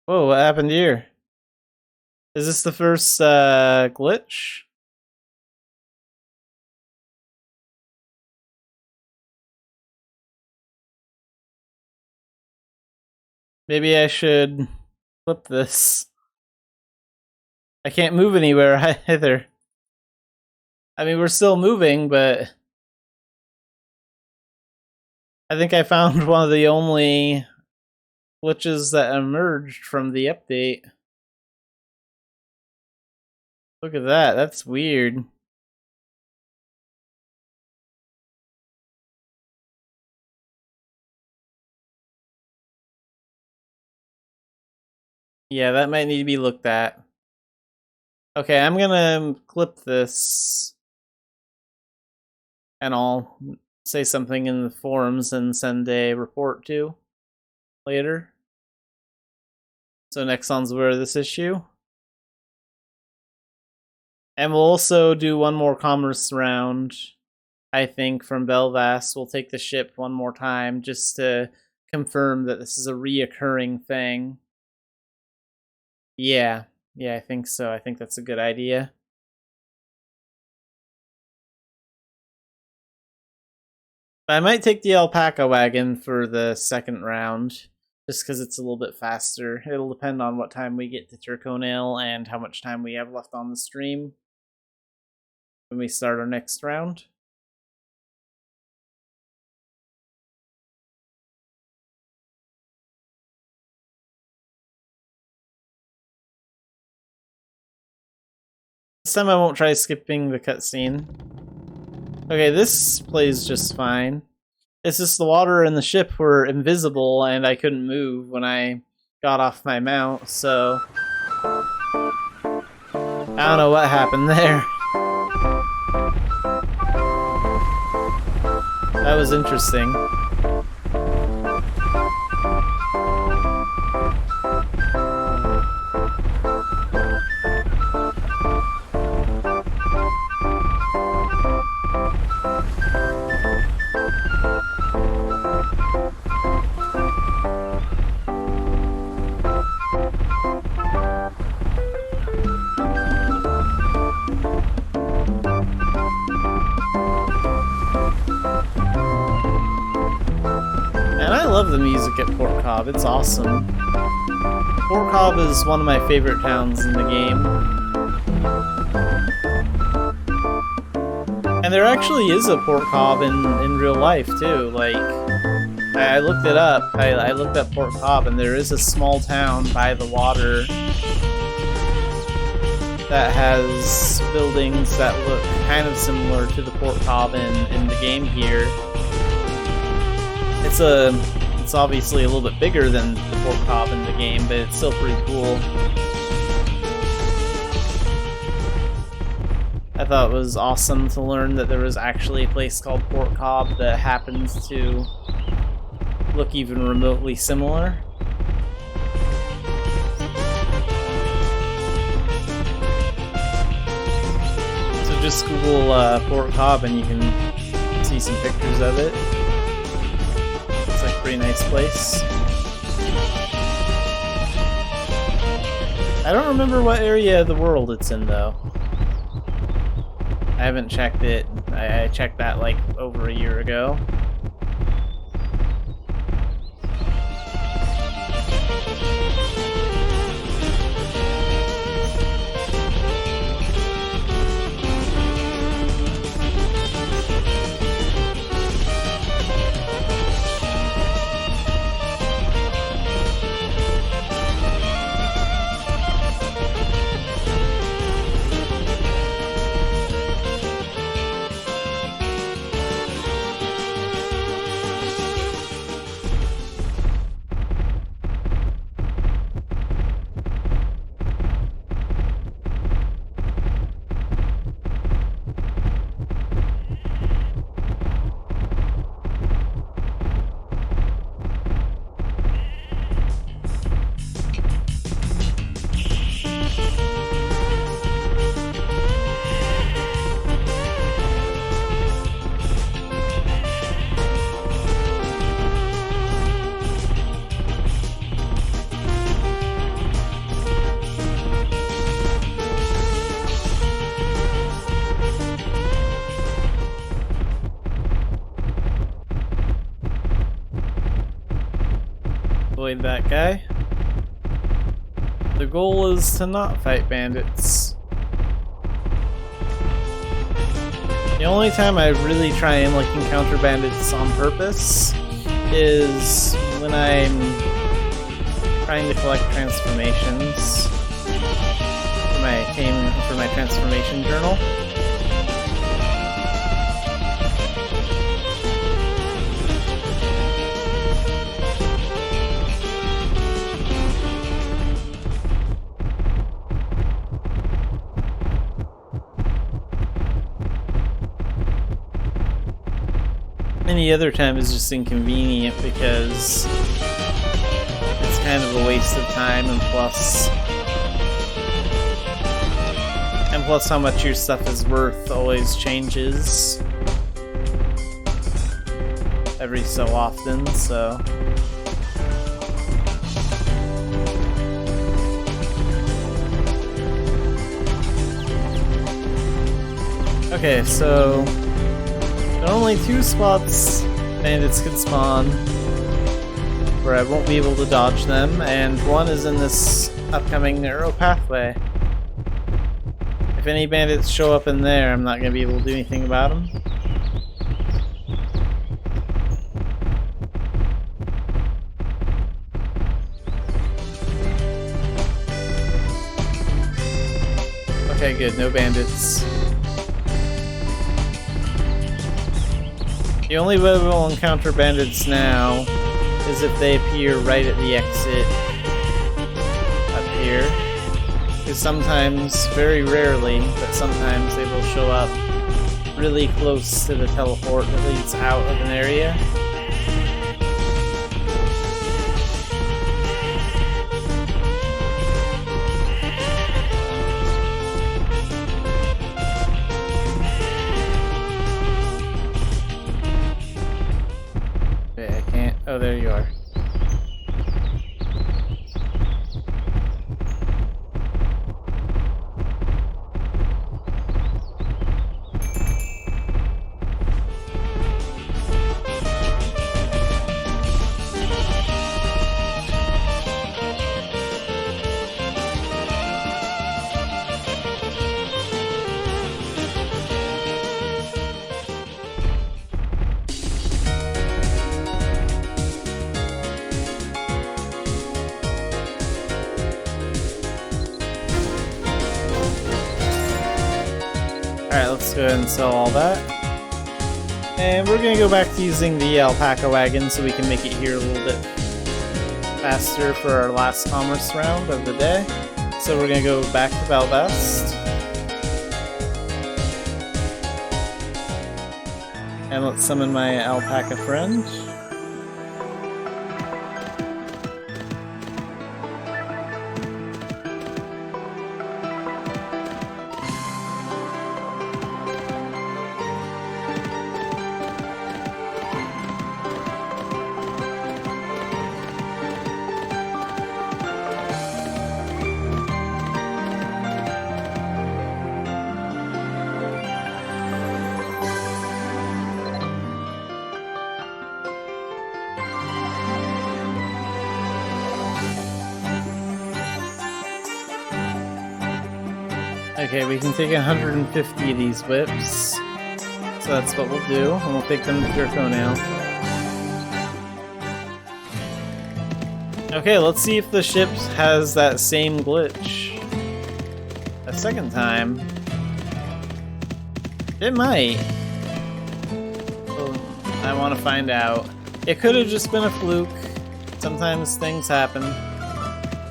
Whoa, what happened here? Is this the first glitch? Maybe I should flip this. I can't move anywhere either. I mean, we're still moving, but I think I found one of the only glitches that emerged from the update. Look at that, that's weird. Yeah, that might need to be looked at. Okay, I'm gonna clip this and I'll say something in the forums and send a report to later. So Nexon's aware of this issue. And we'll also do one more commerce round, I think, from Belvast. We'll take the ship one more time just to confirm that this is a reoccurring thing. Yeah, I think so. I think that's a good idea. I might take the alpaca wagon for the second round, just because it's a little bit faster. It'll depend on what time we get to Turconail and how much time we have left on the stream when we start our next round. This time I won't try skipping the cutscene. Okay, this plays just fine. It's just the water and the ship were invisible and I couldn't move when I got off my mount, so I don't know what happened there. That was interesting. the music at Port Cobb. It's awesome. Port Cobb is one of my favorite towns in the game. And there actually is a Port Cobb in real life, too. Like, I looked it up. I looked up Port Cobb, and there is a small town by the water that has buildings that look kind of similar to the Port Cobb in the game here. It's obviously a little bit bigger than the Port Cobb in the game, but it's still pretty cool. I thought it was awesome to learn that there was actually a place called Port Cobb that happens to look even remotely similar. So just Google Port Cobb and you can see some pictures of it. Looks like a pretty nice place. I don't remember what area of the world it's in though. I haven't checked it. I checked that like over a year ago. Avoid that guy. The goal is to not fight bandits. The only time I really try and like encounter bandits on purpose is when I'm trying to collect transformations for my transformation journal. Any other time is just inconvenient because it's kind of a waste of time, and plus how much your stuff is worth always changes every so often, so okay, so there are only 2 spots bandits can spawn where I won't be able to dodge them, and one is in this upcoming narrow pathway. If any bandits show up in there, I'm not going to be able to do anything about them. Okay, good, no bandits. The only way we'll encounter bandits now is if they appear right at the exit up here. Because sometimes, very rarely, but sometimes they will show up really close to the teleport that leads out of an area. Oh, there you are. Alright, let's go ahead and sell all that. And we're gonna go back to using the alpaca wagon so we can make it here a little bit faster for our last commerce round of the day. So we're gonna go back to Belvast. And let's summon my alpaca friend. Okay, we can take 150 of these whips. So that's what we'll do, and we'll take them to Draconail. Okay, let's see if the ship has that same glitch a second time. It might. Well, I want to find out. It could have just been a fluke. Sometimes things happen.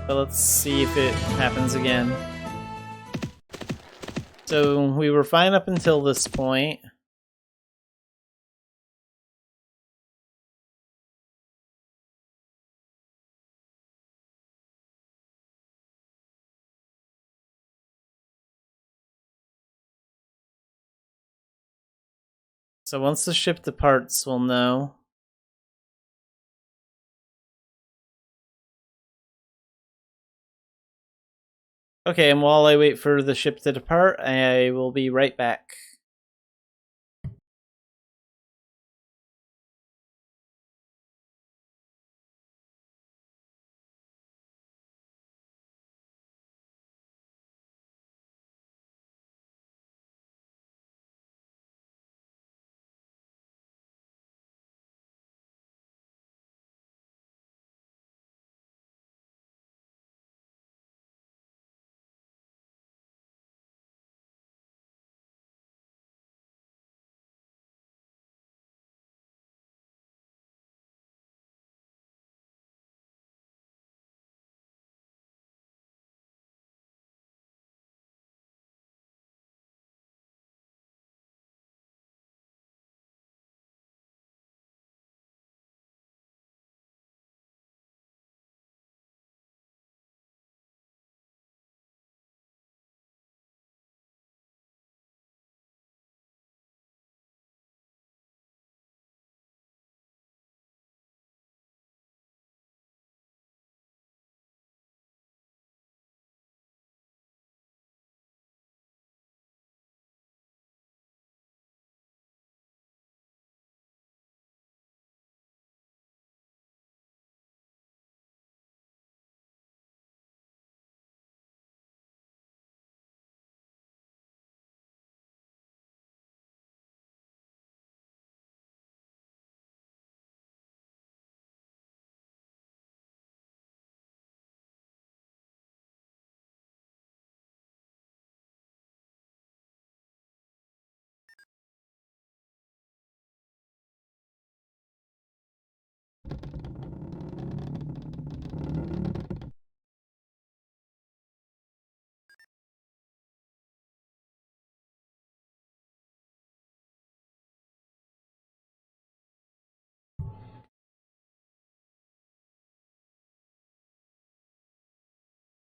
But let's see if it happens again. So we were fine up until this point. So once the ship departs, we'll know. Okay, and while I wait for the ship to depart, I will be right back.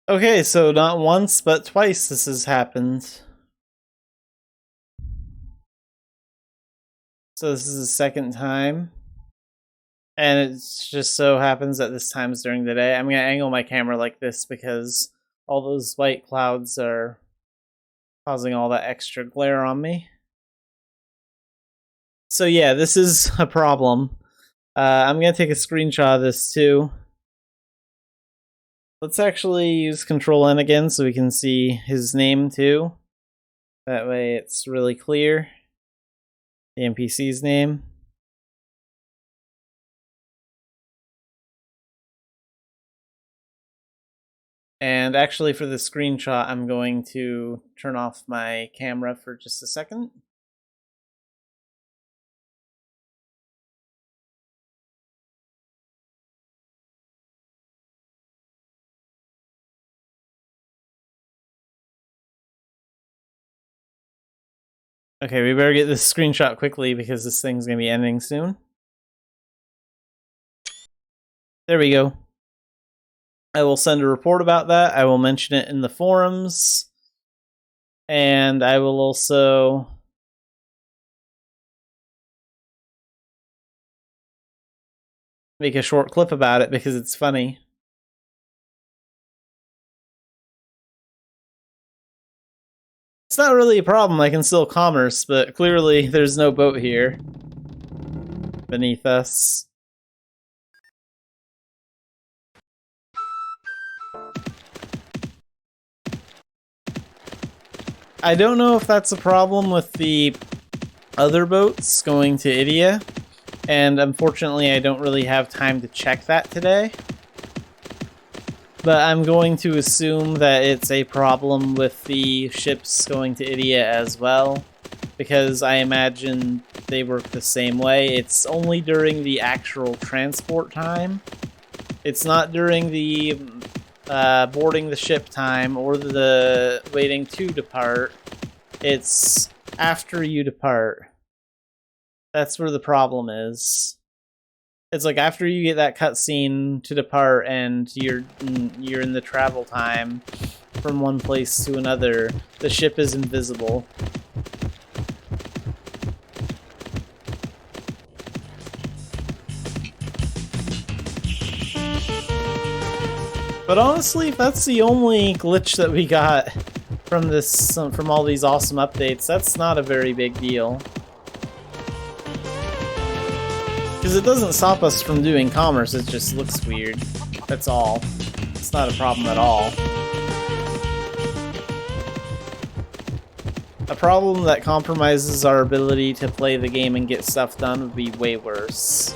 Okay, so not once, but twice this has happened. So this is the second time. And it just so happens that this time's during the day. I'm going to angle my camera like this because all those white clouds are causing all that extra glare on me. So yeah, this is a problem. I'm going to take a screenshot of this too. Let's actually use Control N again so we can see his name too. That way it's really clear. The NPC's name. And actually for the screenshot, I'm going to turn off my camera for just a second. Okay, we better get this screenshot quickly because this thing's gonna be ending soon. There we go. I will send a report about that. I will mention it in the forums. And I will also make a short clip about it because it's funny. It's not really a problem, I can still commerce, but clearly there's no boat here beneath us. I don't know if that's a problem with the other boats going to Idia, and unfortunately I don't really have time to check that today. But I'm going to assume that it's a problem with the ships going to Idia as well, because I imagine they work the same way. It's only during the actual transport time. It's not during the boarding the ship time or the waiting to depart. It's after you depart. That's where the problem is. It's like after you get that cutscene to depart and you're in the travel time from one place to another, the ship is invisible. But honestly, if that's the only glitch that we got from all these awesome updates, that's not a very big deal. Because it doesn't stop us from doing commerce, it just looks weird. That's all. It's not a problem at all. A problem that compromises our ability to play the game and get stuff done would be way worse.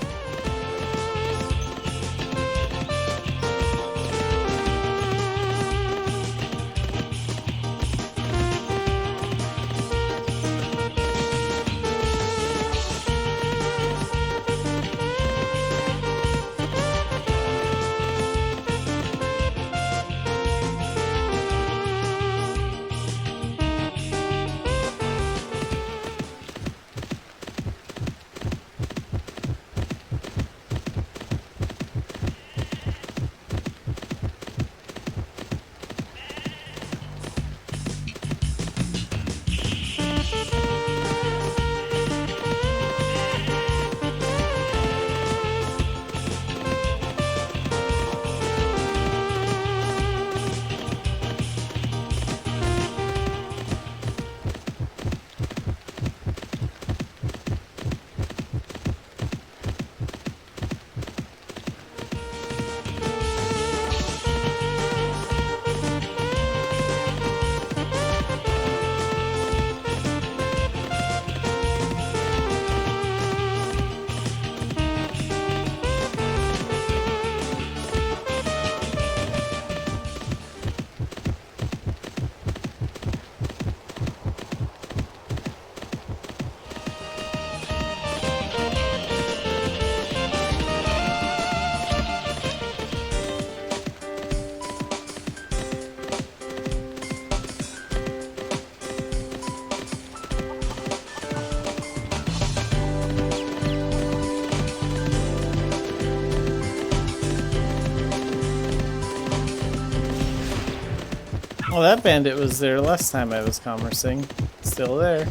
Well, that bandit was there last time I was commercing. Still there.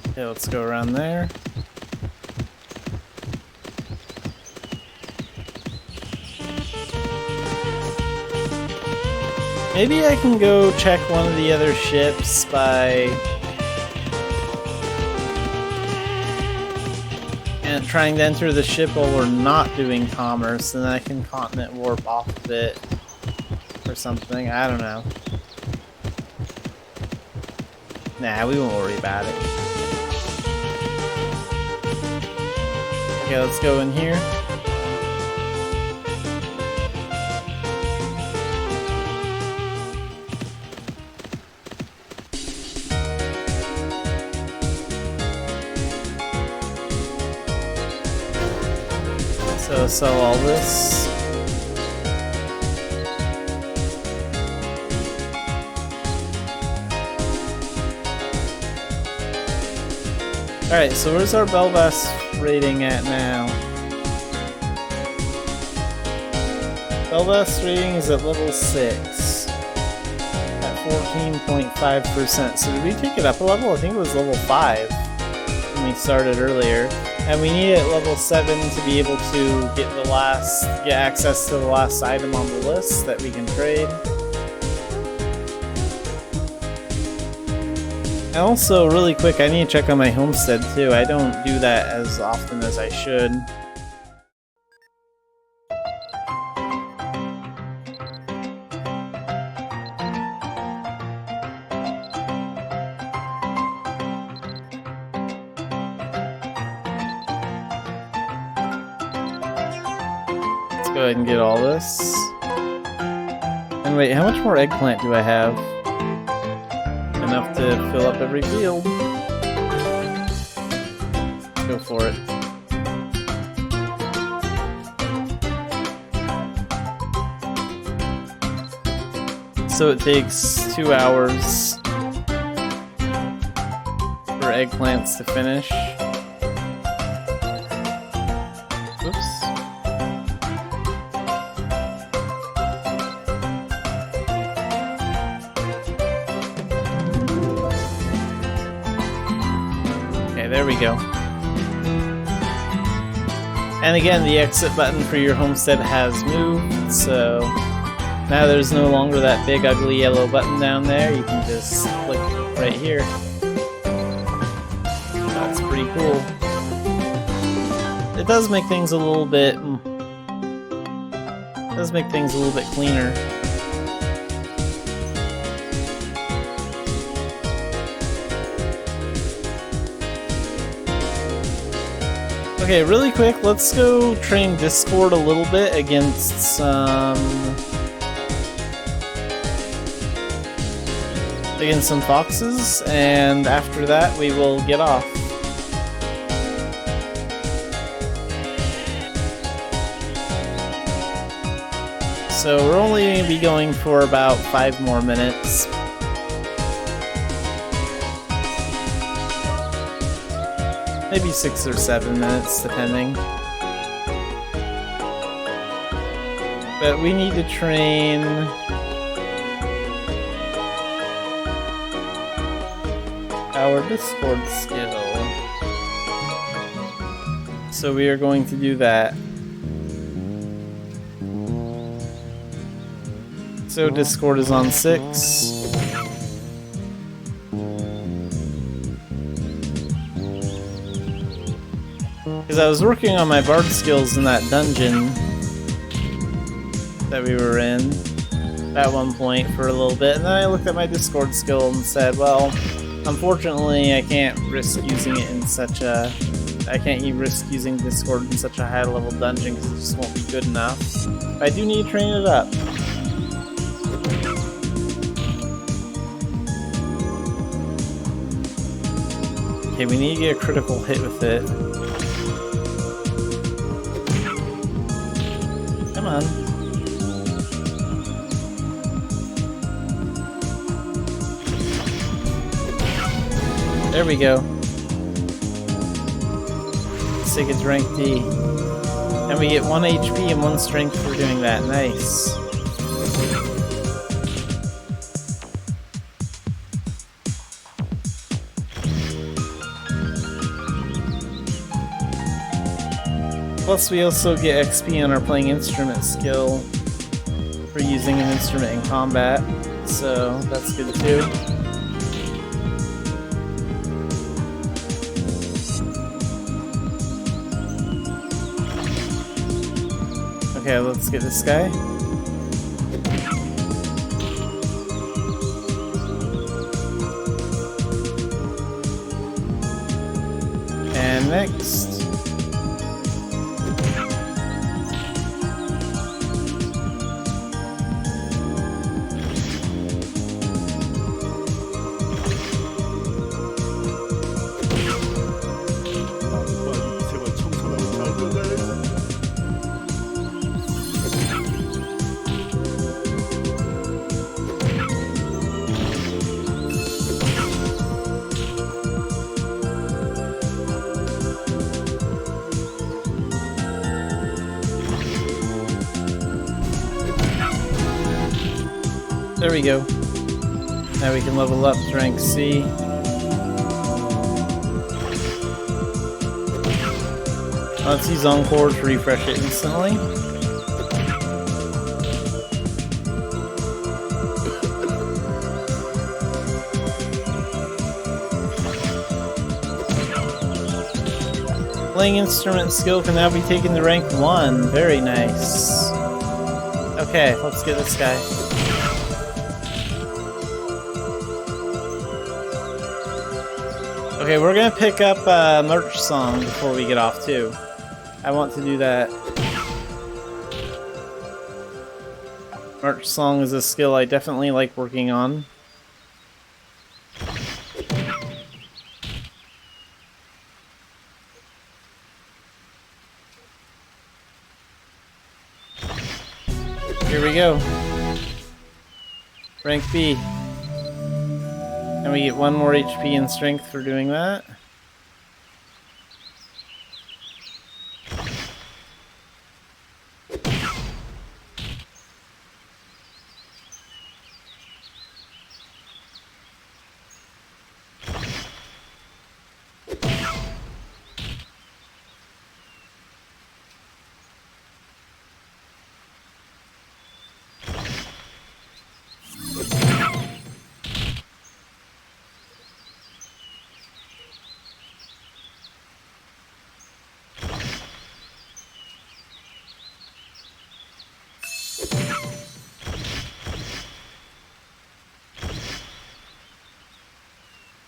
Okay, let's go around there. Maybe I can go check one of the other ships by and trying to enter the ship while we're not doing commerce, and then I can continent warp off of it or something. I don't know. Nah, we won't worry about it. Okay, let's go in here. So sell all this. Alright, so where's our Belvast rating at now? Belvast rating is at level 6 at 14.5%. So did we take it up a level? I think it was level 5 when we started earlier. And we need it at level 7 to be able to get access to the last item on the list that we can trade. And also, really quick, I need to check on my homestead too. I don't do that as often as I should. Let's go ahead and get all this. And wait, how much more eggplant do I have? Enough to fill up every field. Let's go for it. So it takes 2 hours for eggplants to finish. Oops. There we go. And again, the exit button for your homestead has moved, so now there's no longer that big ugly yellow button down there. You can just click right here. That's pretty cool. It does make things a little bit cleaner. Okay, really quick, let's go train Discord a little bit against some foxes, and after that we will get off. So we're only going to be going for about 5 more minutes. Maybe 6 or 7 minutes, depending. But we need to train our Discord skill. So we are going to do that. So Discord is on 6. Because I was working on my bard skills in that dungeon that we were in at one point for a little bit, and then I looked at my Discord skill and said, well, unfortunately I can't risk using it in such a... I can't risk using Discord in such a high level dungeon because it just won't be good enough. But I do need to train it up. Okay, we need to get a critical hit with it. Come on. There we go. Sig is rank D. And we get 1 HP and 1 strength for doing that. Nice. Plus we also get XP on our playing instrument skill for using an instrument in combat, so that's good too. Okay, let's get this guy. and mixed. There we go. Now we can level up to rank C. Let's use Encore to refresh it instantly. Playing instrument skill can now be taken to rank 1. Very nice. Okay, let's get this guy. Okay, we're gonna pick up Merch Song before we get off too. I want to do that. Merch Song is a skill I definitely like working on. Here we go. Rank B. And we get 1 more HP and strength for doing that.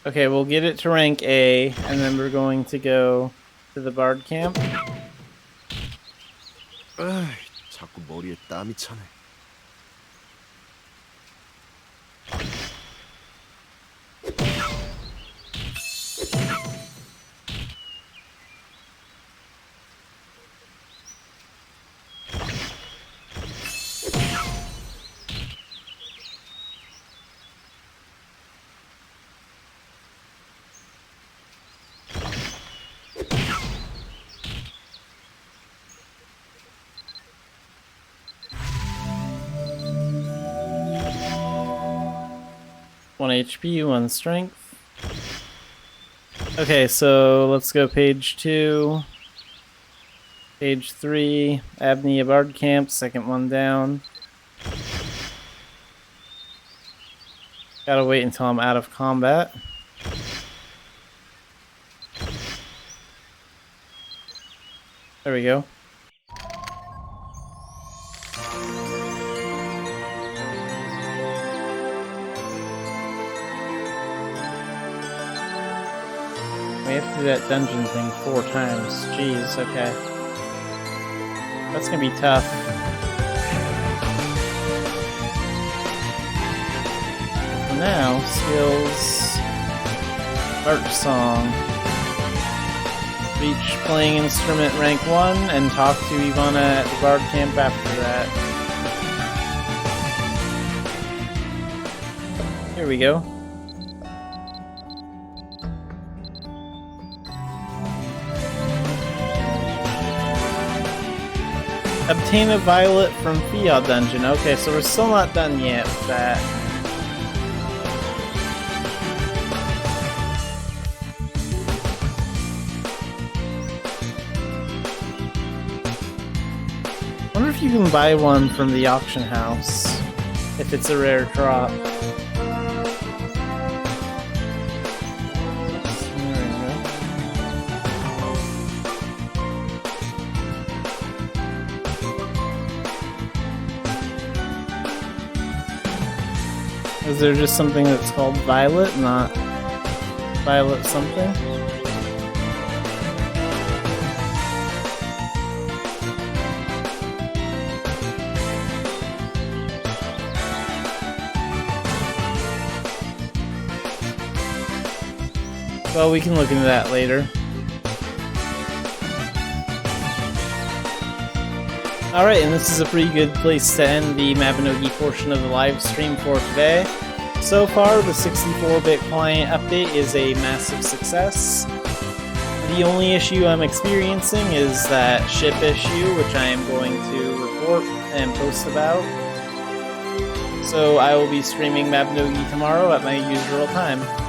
Okay, we'll get it to rank A, and then we're going to go to the Bard camp. 자꾸 머리에 땀이 차네. One HP, 1 strength. Okay, so let's go page 2. Page 3, Abney Bard camp, second one down. Gotta wait until I'm out of combat. There we go. We have to do that dungeon thing 4 times. Jeez, okay. That's gonna be tough. For now, skills, Merch Song. Reach playing instrument rank 1 and talk to Ivana at the Bard camp after that. Here we go. Obtain a violet from Fiat Dungeon. Okay, so we're still not done yet with that. Wonder if you can buy one from the auction house if it's a rare drop. Is there just something that's called Violet, not Violet something? Well, we can look into that later. Alright, and this is a pretty good place to end the Mabinogi portion of the live stream for today. So far, the 64-bit client update is a massive success. The only issue I'm experiencing is that ship issue, which I am going to report and post about. So I will be streaming Mabinogi tomorrow at my usual time.